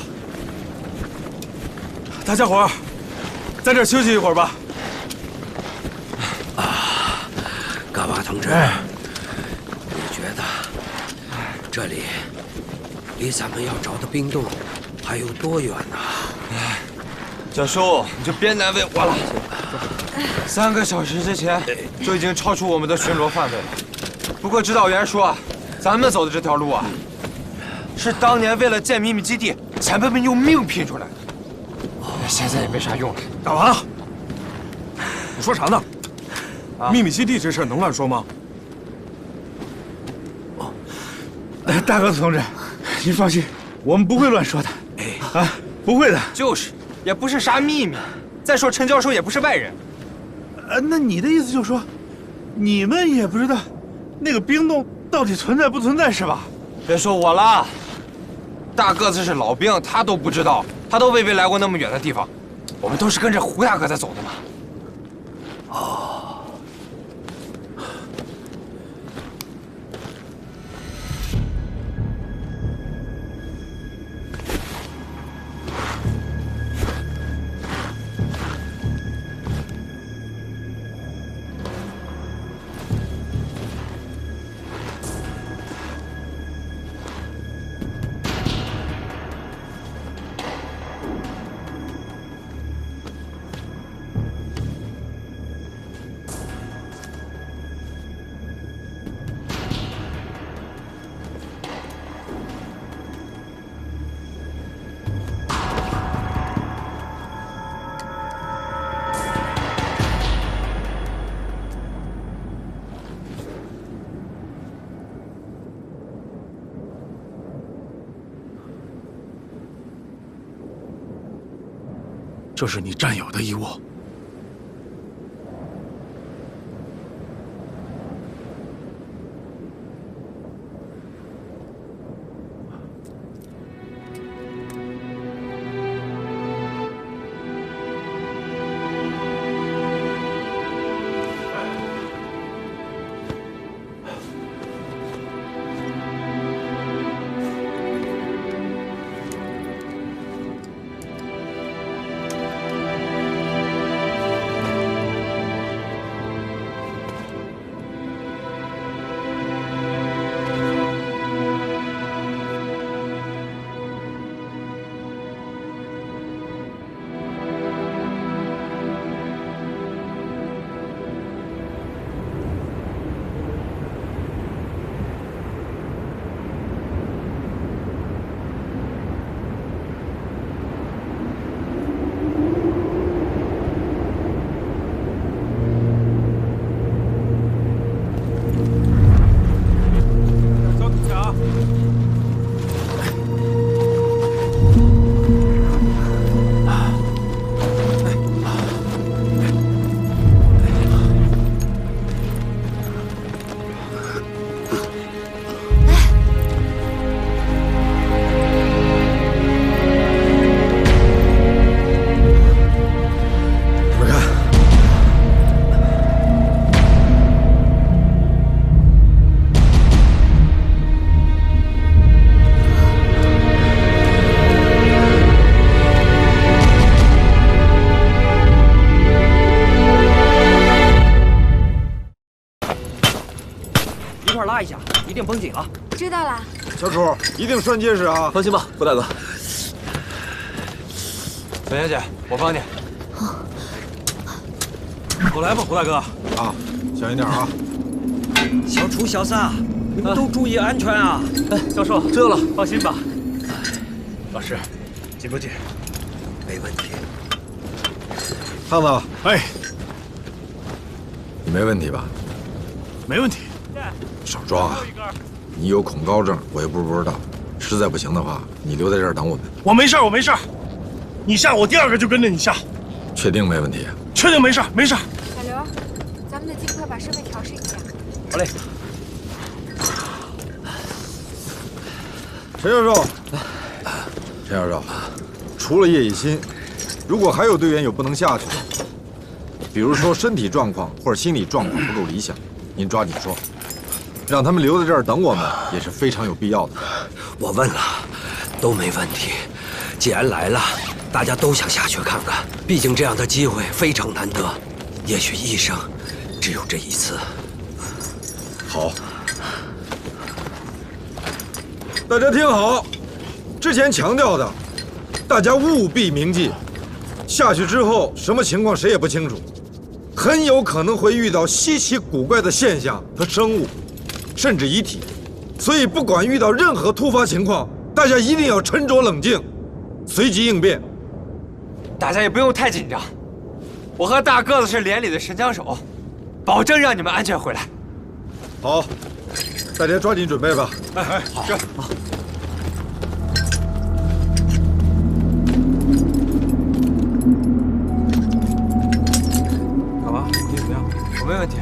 大家伙儿，在这儿休息一会儿吧。嘎巴同志，你觉得这里离咱们要找的冰洞还有多远呢？教授，你就别难为我了。3个小时之前就已经超出我们的巡逻范围了。不过指导员说，咱们走的这条路啊，是当年为了建秘密基地，前辈们用命拼出来的。现在也没啥用了。干嘛？你说啥呢？秘密基地这事儿能乱说吗？大个子同志，您放心，我们不会乱说的。啊，不会的。就是，也不是啥秘密。再说陈教授也不是外人。那你的意思就是说，你们也不知道那个冰洞到底存在不存在是吧？别说我了，大个子是老兵，他都不知道，他都未必来过那么远的地方。我们都是跟着胡大哥在走的嘛。哦。这是你战友的遗物。拉一下，一定绷紧啊！知道了。小楚，一定拴结实啊！放心吧，胡大哥。小贤姐，我帮你。我来吧，胡大哥。啊，小心点啊！小楚、小三，你们都注意安全啊！教授，知道了，放心吧。老师，紧不紧？没问题。胖子，哎，你没问题吧？没问题。少装啊！你有恐高症，我又不是不知道。实在不行的话，你留在这儿等我们。我没事，我没事。你下，我第二个就跟着你下。确定没问题？确定没事，没事。小刘，咱们得尽快把设备调试一下。好嘞。陈教授，陈教授，除了叶以新，如果还有队员有不能下去的，比如说身体状况或者心理状况不够理想，您抓紧说。让他们留在这儿等我们也是非常有必要的。我问了，都没问题。既然来了，大家都想下去看看，毕竟这样的机会非常难得，也许一生只有这一次。好，大家听好，之前强调的，大家务必铭记，下去之后什么情况谁也不清楚，很有可能会遇到稀奇古怪的现象和生物，甚至遗体。所以不管遇到任何突发情况，大家一定要沉着冷静，随机应变。大家也不用太紧张，我和大个子是连里的神枪手，保证让你们安全回来。好，大家抓紧准备吧。哎，好，是。干嘛？你怎么样？我没问题。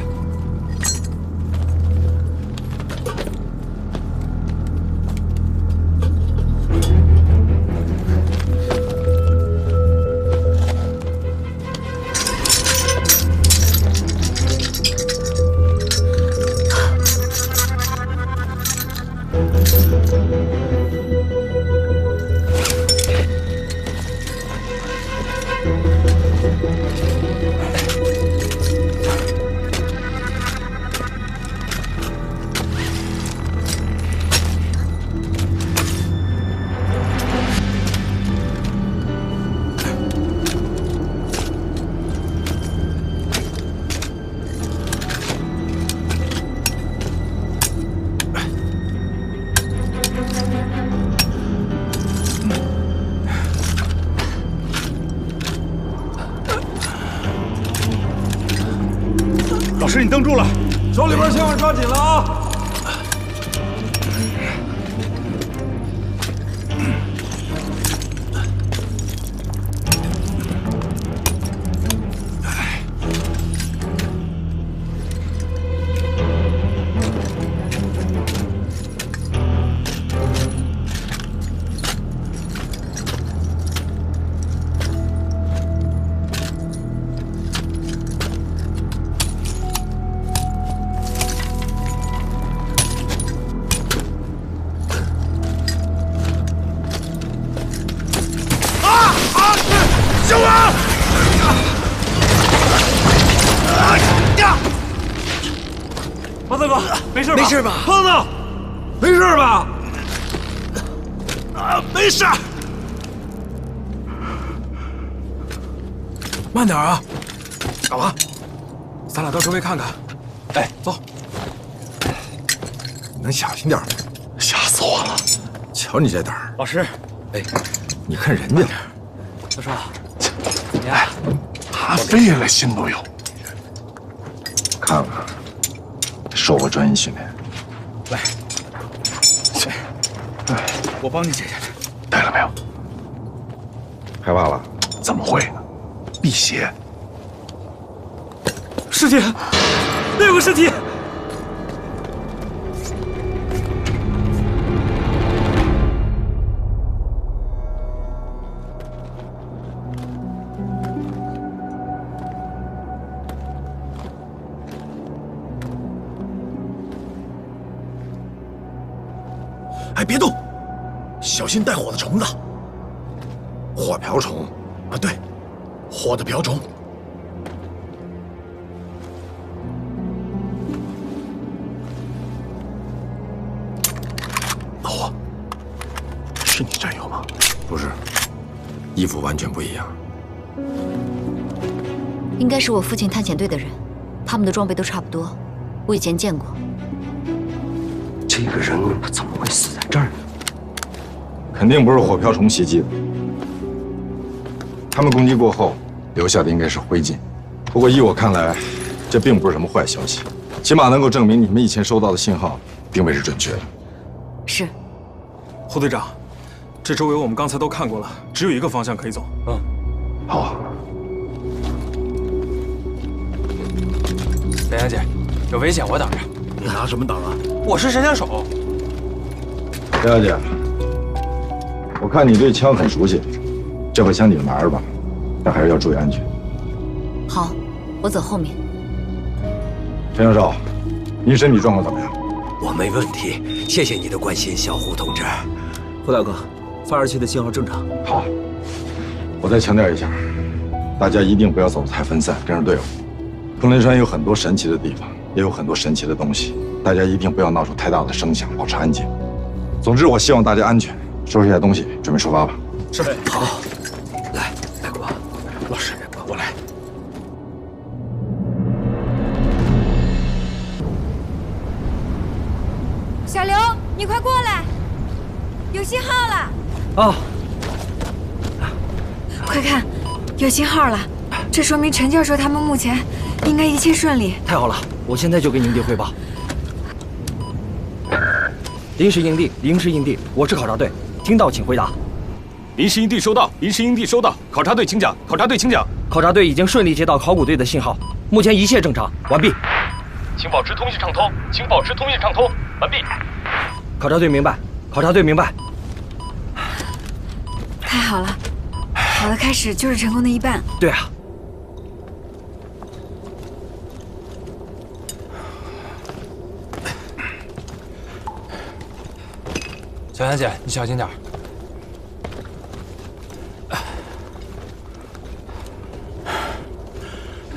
老师，你登住了，手里边千万抓紧了啊！救我！王大哥，没事吧？没事吧？胖子，没事吧？没事。慢点啊！干嘛？咱俩到周围看看。哎，走。你能小心点吗？吓死我了！瞧你这胆儿。老师，哎，你看人家。大叔，哎，他飞了心都有。看看，受过专业训练。来，我帮你解下去。带了没有？害怕了？怎么会呢？辟邪。尸体，那有个尸体。哎，别动，小心带火的虫子。火瓢虫啊，对，火的瓢虫。老霍，是你战友吗？不是，衣服完全不一样。应该是我父亲探险队的人，他们的装备都差不多，我以前见过。这个人怎么会死在这儿呢？肯定不是火瓢虫袭击的。他们攻击过后留下的应该是灰烬。不过依我看来，这并不是什么坏消息，起码能够证明你们以前收到的信号定位是准确的。是。胡队长，这周围我们刚才都看过了，只有一个方向可以走。嗯，好啊。北阳姐，有危险我挡着。你拿什么挡啊？我是神枪手。贝小姐，我看你对枪很熟悉，这把枪你拿着吧，但还是要注意安全。好，我走后面。陈教授，您身体状况怎么样？我没问题，谢谢你的关心，小胡同志。胡大哥，发射器的信号正常。好，我再强调一下，大家一定不要走得太分散，跟着队伍。昆仑山有很多神奇的地方，也有很多神奇的东西，大家一定不要闹出太大的声响，保持安静。总之，我希望大家安全。收拾一下东西，准备出发吧。是。好，来，国老师，我来。小刘，你快过来，有信号了。哦，快看，有信号了，这说明陈教授他们目前应该一切顺利。太好了，我现在就给营地汇报。临时营地，我是考察队，听到请回答。临时营地收到，临时营地收到。考察队请讲，考察队请讲。考察队已经顺利接到考古队的信号，目前一切正常，完毕。请保持通讯畅通，请保持通讯畅通，完毕。考察队明白，考察队明白。太好了，好的开始就是成功的一半。对啊。小妍姐，你小心点。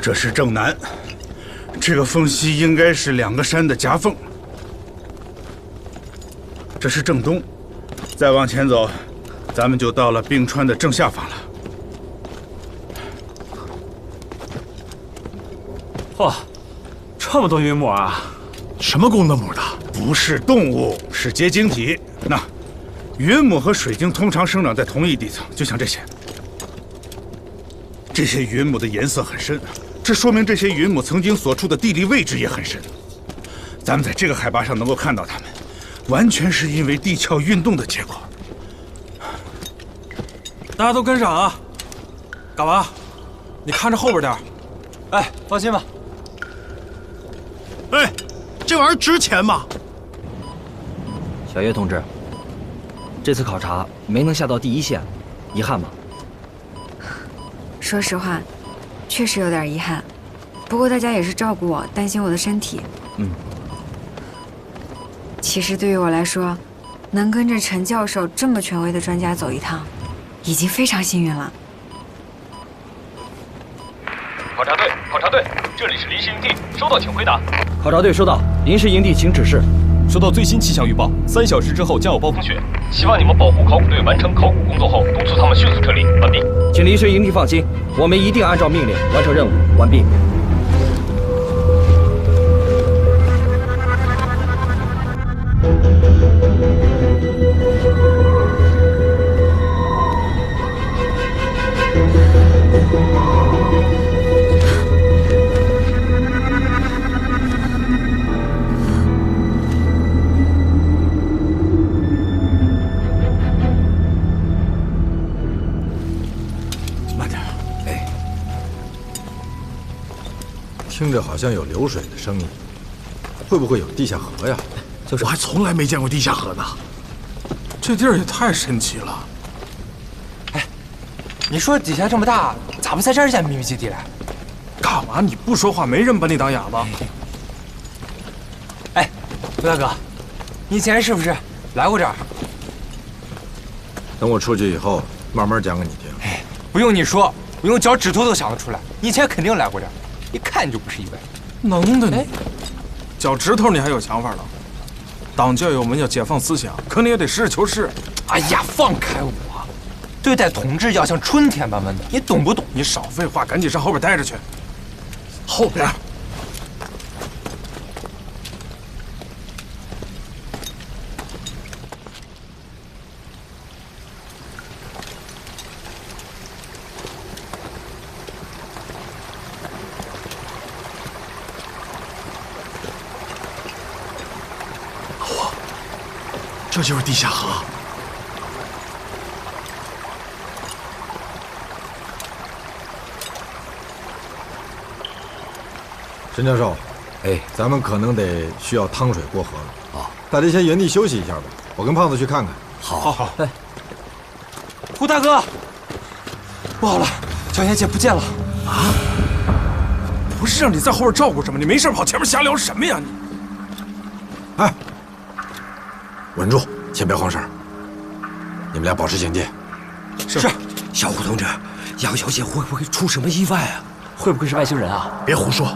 这是正南，这个缝隙应该是2个山的夹缝。这是正东，再往前走，咱们就到了冰川的正下方了。嚯，这么多云母啊！什么公的母的？不是动物，是结晶体。那云母和水晶通常生长在同一地层，就像这些。这些云母的颜色很深，这说明这些云母曾经所处的地理位置也很深。咱们在这个海拔上能够看到它们，完全是因为地壳运动的结果。大家都跟上啊！嘎娃，你看着后边点。哎，放心吧。哎，这玩意儿值钱吗？小叶同志，这次考察没能下到第一线，遗憾吗？说实话，确实有点遗憾。不过大家也是照顾我，担心我的身体。其实对于我来说，能跟着陈教授这么权威的专家走一趟，已经非常幸运了。考察队，这里是临时营地，收到请回答。考察队收到，临时营地请指示。收到最新气象预报，3小时之后将有暴风雪，希望你们保护考古队完成考古工作后，督促他们迅速撤离。完毕。请临时营地放心，我们一定按照命令完成任务。完毕。听着好像有流水的声音，会不会有地下河呀？我还从来没见过地下河呢，这地儿也太神奇了。哎，你说底下这么大，咋不在这儿建秘密基地嘞？干嘛你不说话，没人把你当哑巴？哎，胡大哥，你以前是不是来过这儿？等我出去以后，慢慢讲给你听。哎，不用你说，我用脚趾头都想得出来，你以前肯定来过这儿。一看就不是一般人，能的你，脚趾头你还有想法呢？党教育我们要解放思想，可你也得实事求是。哎呀，放开我！对待同志要像春天般温暖，你懂不懂？你少废话，赶紧上后边待着去。后边。这就是地下河。陈教授，咱们可能得需要趟水过河了。大家先原地休息一下吧，我跟胖子去看看。好。哎，胡大哥，不好了，小妍姐不见了。啊？不是让你在后边照顾着吗？你没事跑前面瞎聊什么呀你？哎。稳住，先别慌神儿。你们俩保持警戒。是，小胡同志，杨小姐会不会出什么意外啊？会不会是外星人啊？别胡说！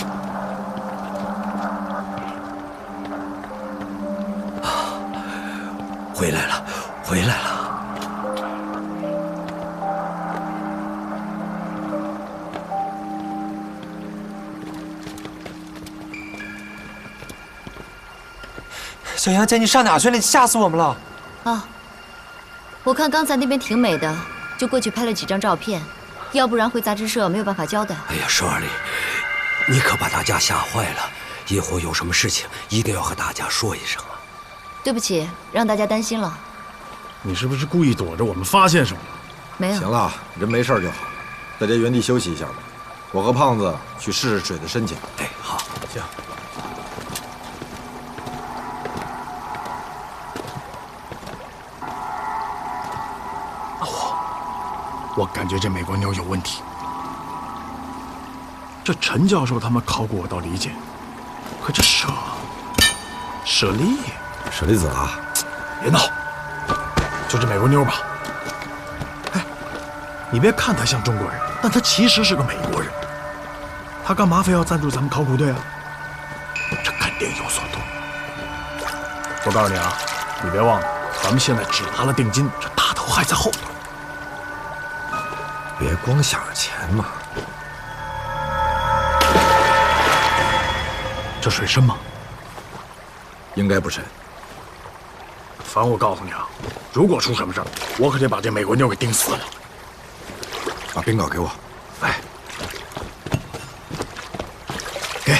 回来了，回来了。小杨姐，你上哪去了？你吓死我们了！啊，我看刚才那边挺美的，就过去拍了几张照片，要不然回杂志社没有办法交代。哎呀，舍里，你可把大家吓坏了，以后有什么事情一定要和大家说一声啊！对不起，让大家担心了。你是不是故意躲着我们发现什么？没有。行了，人没事就好，大家原地休息一下吧。我和胖子去试试水的深浅。哎，好，行。我感觉这美国妞有问题。这陈教授他们考古我倒理解，可这舍利子啊！别闹，就这美国妞吧。哎，你别看她像中国人，但她其实是个美国人。她干嘛非要赞助咱们考古队啊？这肯定有所图。我告诉你啊，你别忘了，咱们现在只拿了定金，这大头还在后头。别光想着钱嘛。这水深吗？应该不深。反正我告诉你啊，如果出什么事儿，我可得把这美国妞给盯死了。把冰镐给我。哎，给。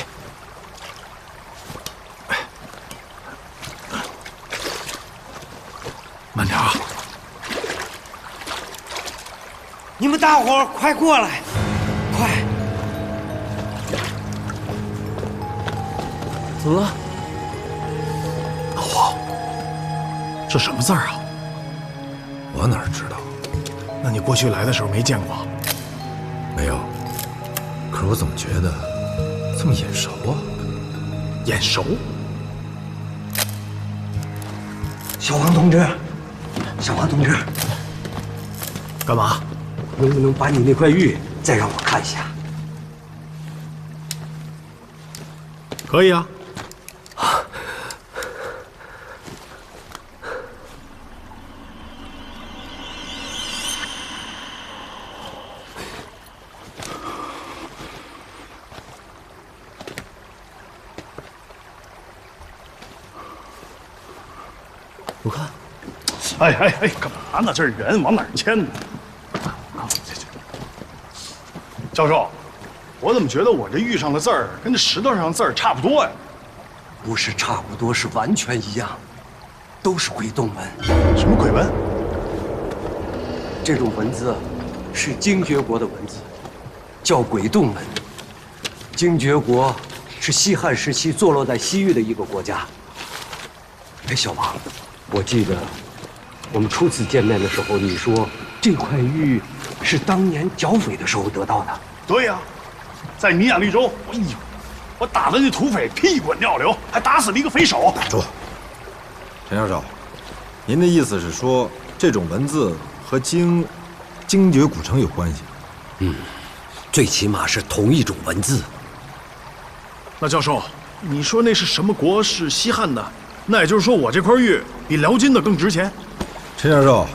慢点啊！你们大伙儿快过来，快！怎么了？老黄，这什么字儿啊？我哪知道？那你过去来的时候没见过？没有。可是我怎么觉得这么眼熟啊？眼熟？小王同志，小王同志，干嘛？能不能把你那块玉再让我看一下？可以啊。我看。哎，干嘛呢？这人往哪儿牵呢？教授，我怎么觉得我这玉上的字儿跟这石头上的字儿差不多呀？不是差不多，是完全一样，都是鬼洞文。什么鬼文？这种文字是精绝国的文字，叫鬼洞文。精绝国是西汉时期坐落在西域的一个国家。哎，小王，我记得我们初次见面的时候，你说这块玉是当年剿匪的时候得到的。对呀，在米亚利州，哎呦，我打的那土匪屁滚尿流，还打死了一个匪首。打住！陈教授，您的意思是说这种文字和精绝古城有关系？嗯，最起码是同一种文字。那教授，你说那是什么国？是西汉的？那也就是说，我这块玉比辽金的更值钱？陈教授，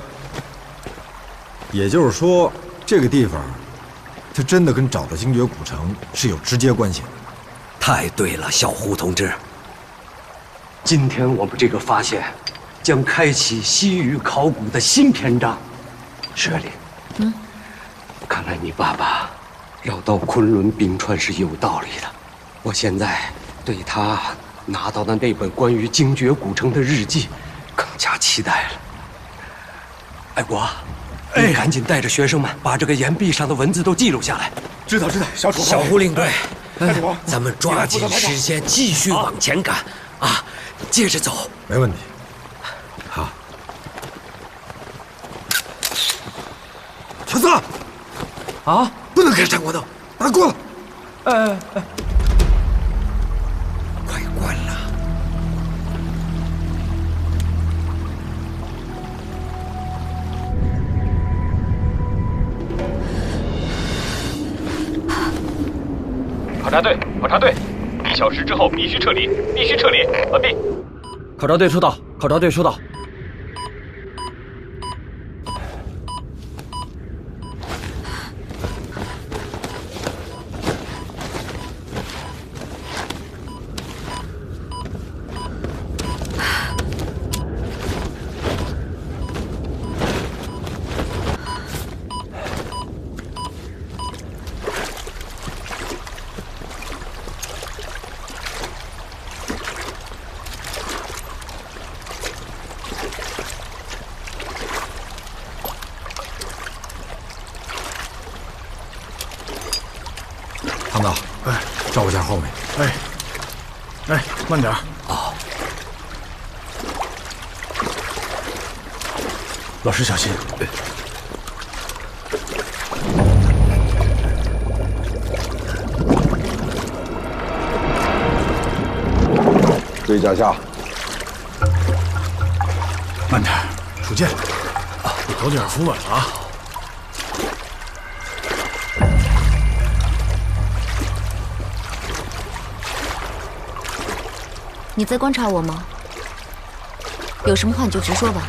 也就是说，这个地方，它真的跟找到精绝古城是有直接关系的。太对了，小胡同志。今天我们这个发现，将开启西域考古的新篇章。舍利，看来你爸爸绕到昆仑冰川是有道理的。我现在对他拿到的那本关于精绝古城的日记更加期待了。爱国，你赶紧带着学生们把这个岩壁上的文字都记录下来。知道，小楚。小胡领队，咱们抓紧时间继续往前赶啊！接着走。没问题。好。小四，啊，不能开闪光灯，把它关了。快关了。查队，考察队，1小时之后必须撤离，必须撤离，完毕。考察队收到，考察队收到。唐导，哎，照顾下后面。哎，慢点啊！老师小心。注意脚下。慢点，楚剑，你头顶扶稳了啊！你在观察我吗？有什么话你就直说吧。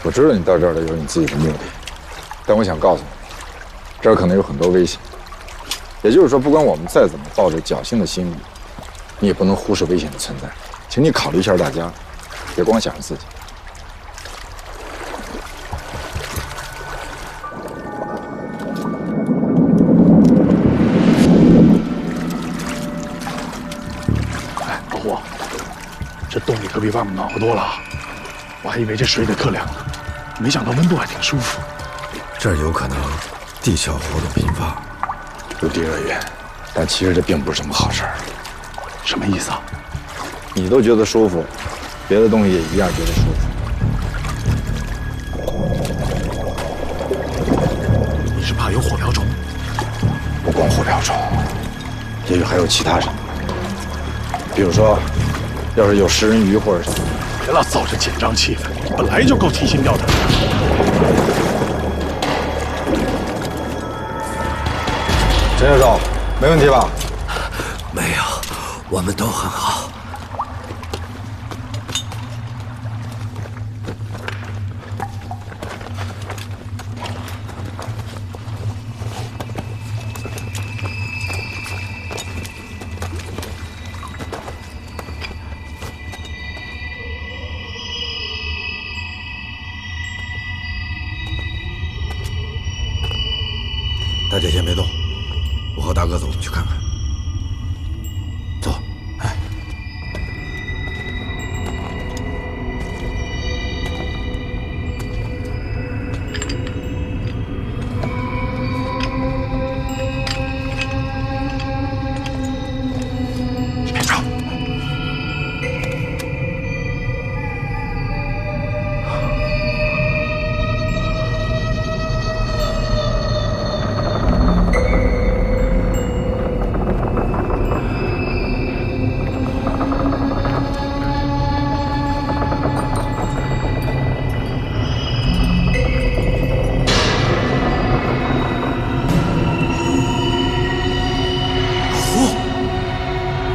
我知道你到这儿来有你自己的目的，但我想告诉你，这儿可能有很多危险。也就是说，不管我们再怎么抱着侥幸的心理，你也不能忽视危险的存在。请你考虑一下大家，别光想着自己。哎，老胡，这洞里可比外面暖和多了，我还以为这水得特凉呢，没想到温度还挺舒服。这儿有可能地壳活动频发，有地热源，但其实这并不是什么好事儿。什么意思啊？你都觉得舒服，别的东西也一样觉得舒服。你是怕有火瓢虫？不光火瓢虫，也许还有其他什么。比如说，要是有食人鱼或者……别老造这紧张气氛，你本来就够提心吊胆的。陈教授，没问题吧？没有，我们都很好。大家先别动，我和大哥走，去看看。走。哎。别吵。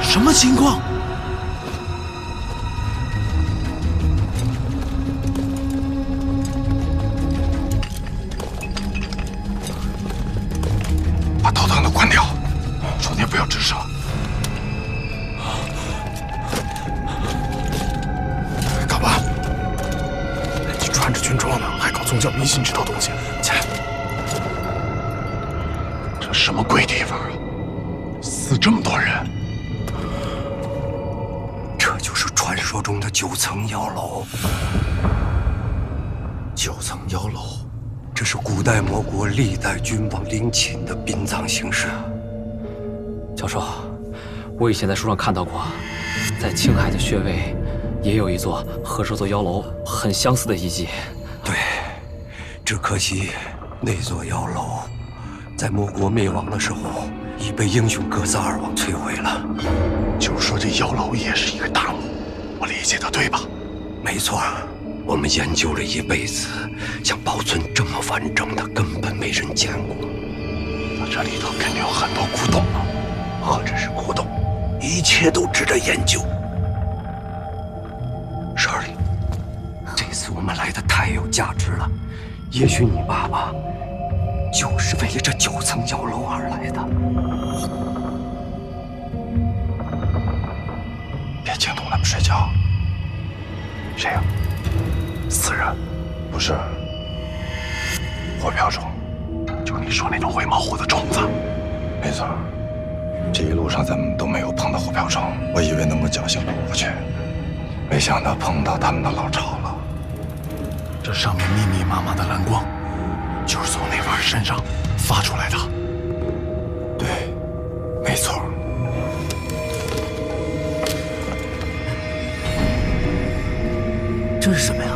什么情况？把头灯都关掉，手电不要直射。干嘛？你穿着军装呢，还搞宗教迷信这套东西？起来！这什么鬼地方啊？死这么多人！这就是传说中的9层妖楼。9层妖楼，这是古代魔国历代君王陵寝的殡葬形式。教授，我以前在书上看到过，在青海的穴位也有一座和这座妖楼很相似的遗迹。对，只可惜那座妖楼在魔国灭亡的时候已被英雄哥萨尔王摧毁了。就是说这妖楼也是一个大墓，我理解的对吧？没错，我们研究了一辈子，想保存这么完整的根本没人见过。那这里头肯定有很多古董啊。何止是古董，一切都值得研究。Shirley，这次我们来的太有价值了，也许你爸爸就是为了这9层窑楼而来的。别惊动他们睡觉。谁呀？死人？不是，火瓢虫，就你说那种会冒火的虫子。没错，这一路上咱们都没有碰到火瓢虫，我以为能够侥幸躲过去，没想到碰到他们的老巢了。这上面密密麻麻的蓝光，就是从那玩意儿身上发出来的。对，没错。这是什么呀？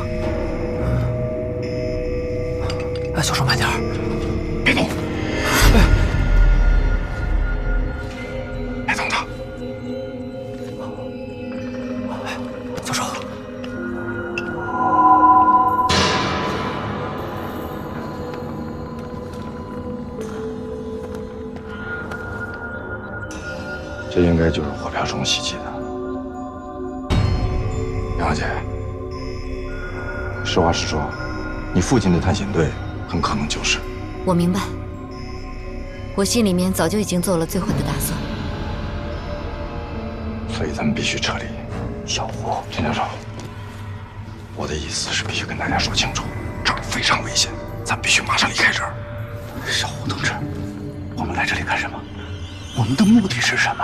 哎，小手慢点儿，别动！别动他！小手。这应该就是火瓢虫袭击的。杨姐，实话实说，你父亲的探险队很可能就是。我明白，我心里面早就已经做了最坏的打算。所以咱们必须撤离。小胡，陈教授，我的意思是必须跟大家说清楚，这儿非常危险，咱必须马上离开这儿。小胡同志，我们来这里干什么？我们的目的是什么？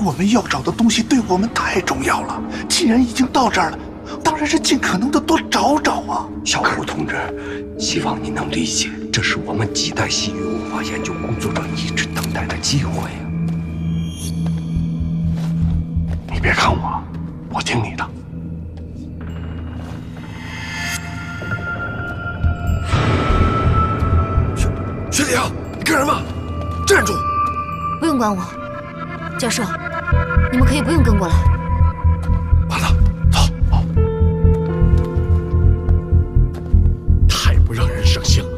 我们要找的东西对我们太重要了。既然已经到这儿了，当然是尽可能的多找找啊。小胡同志，希望你能理解，这是我们几代西域文化研究工作者一直等待的机会啊。你别看我，我听你的。学弟啊，你干什么？站住！不用管我，教授，你们可以不用跟过来。完了，走。太不让人省心了。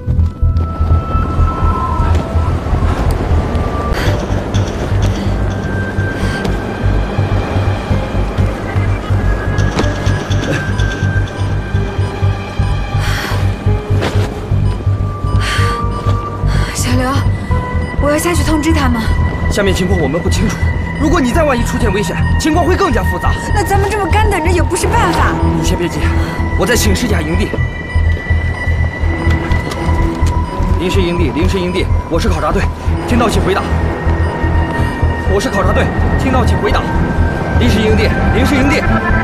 小刘，我要下去通知他们。下面情况我们不清楚，如果你再万一出现危险，情况会更加复杂。那咱们这么干等着也不是办法。你先别急，我再请示一下营地。临时营地，临时营地，我是考察队，听到请回答。我是考察队，听到请回答。临时营地，临时营地。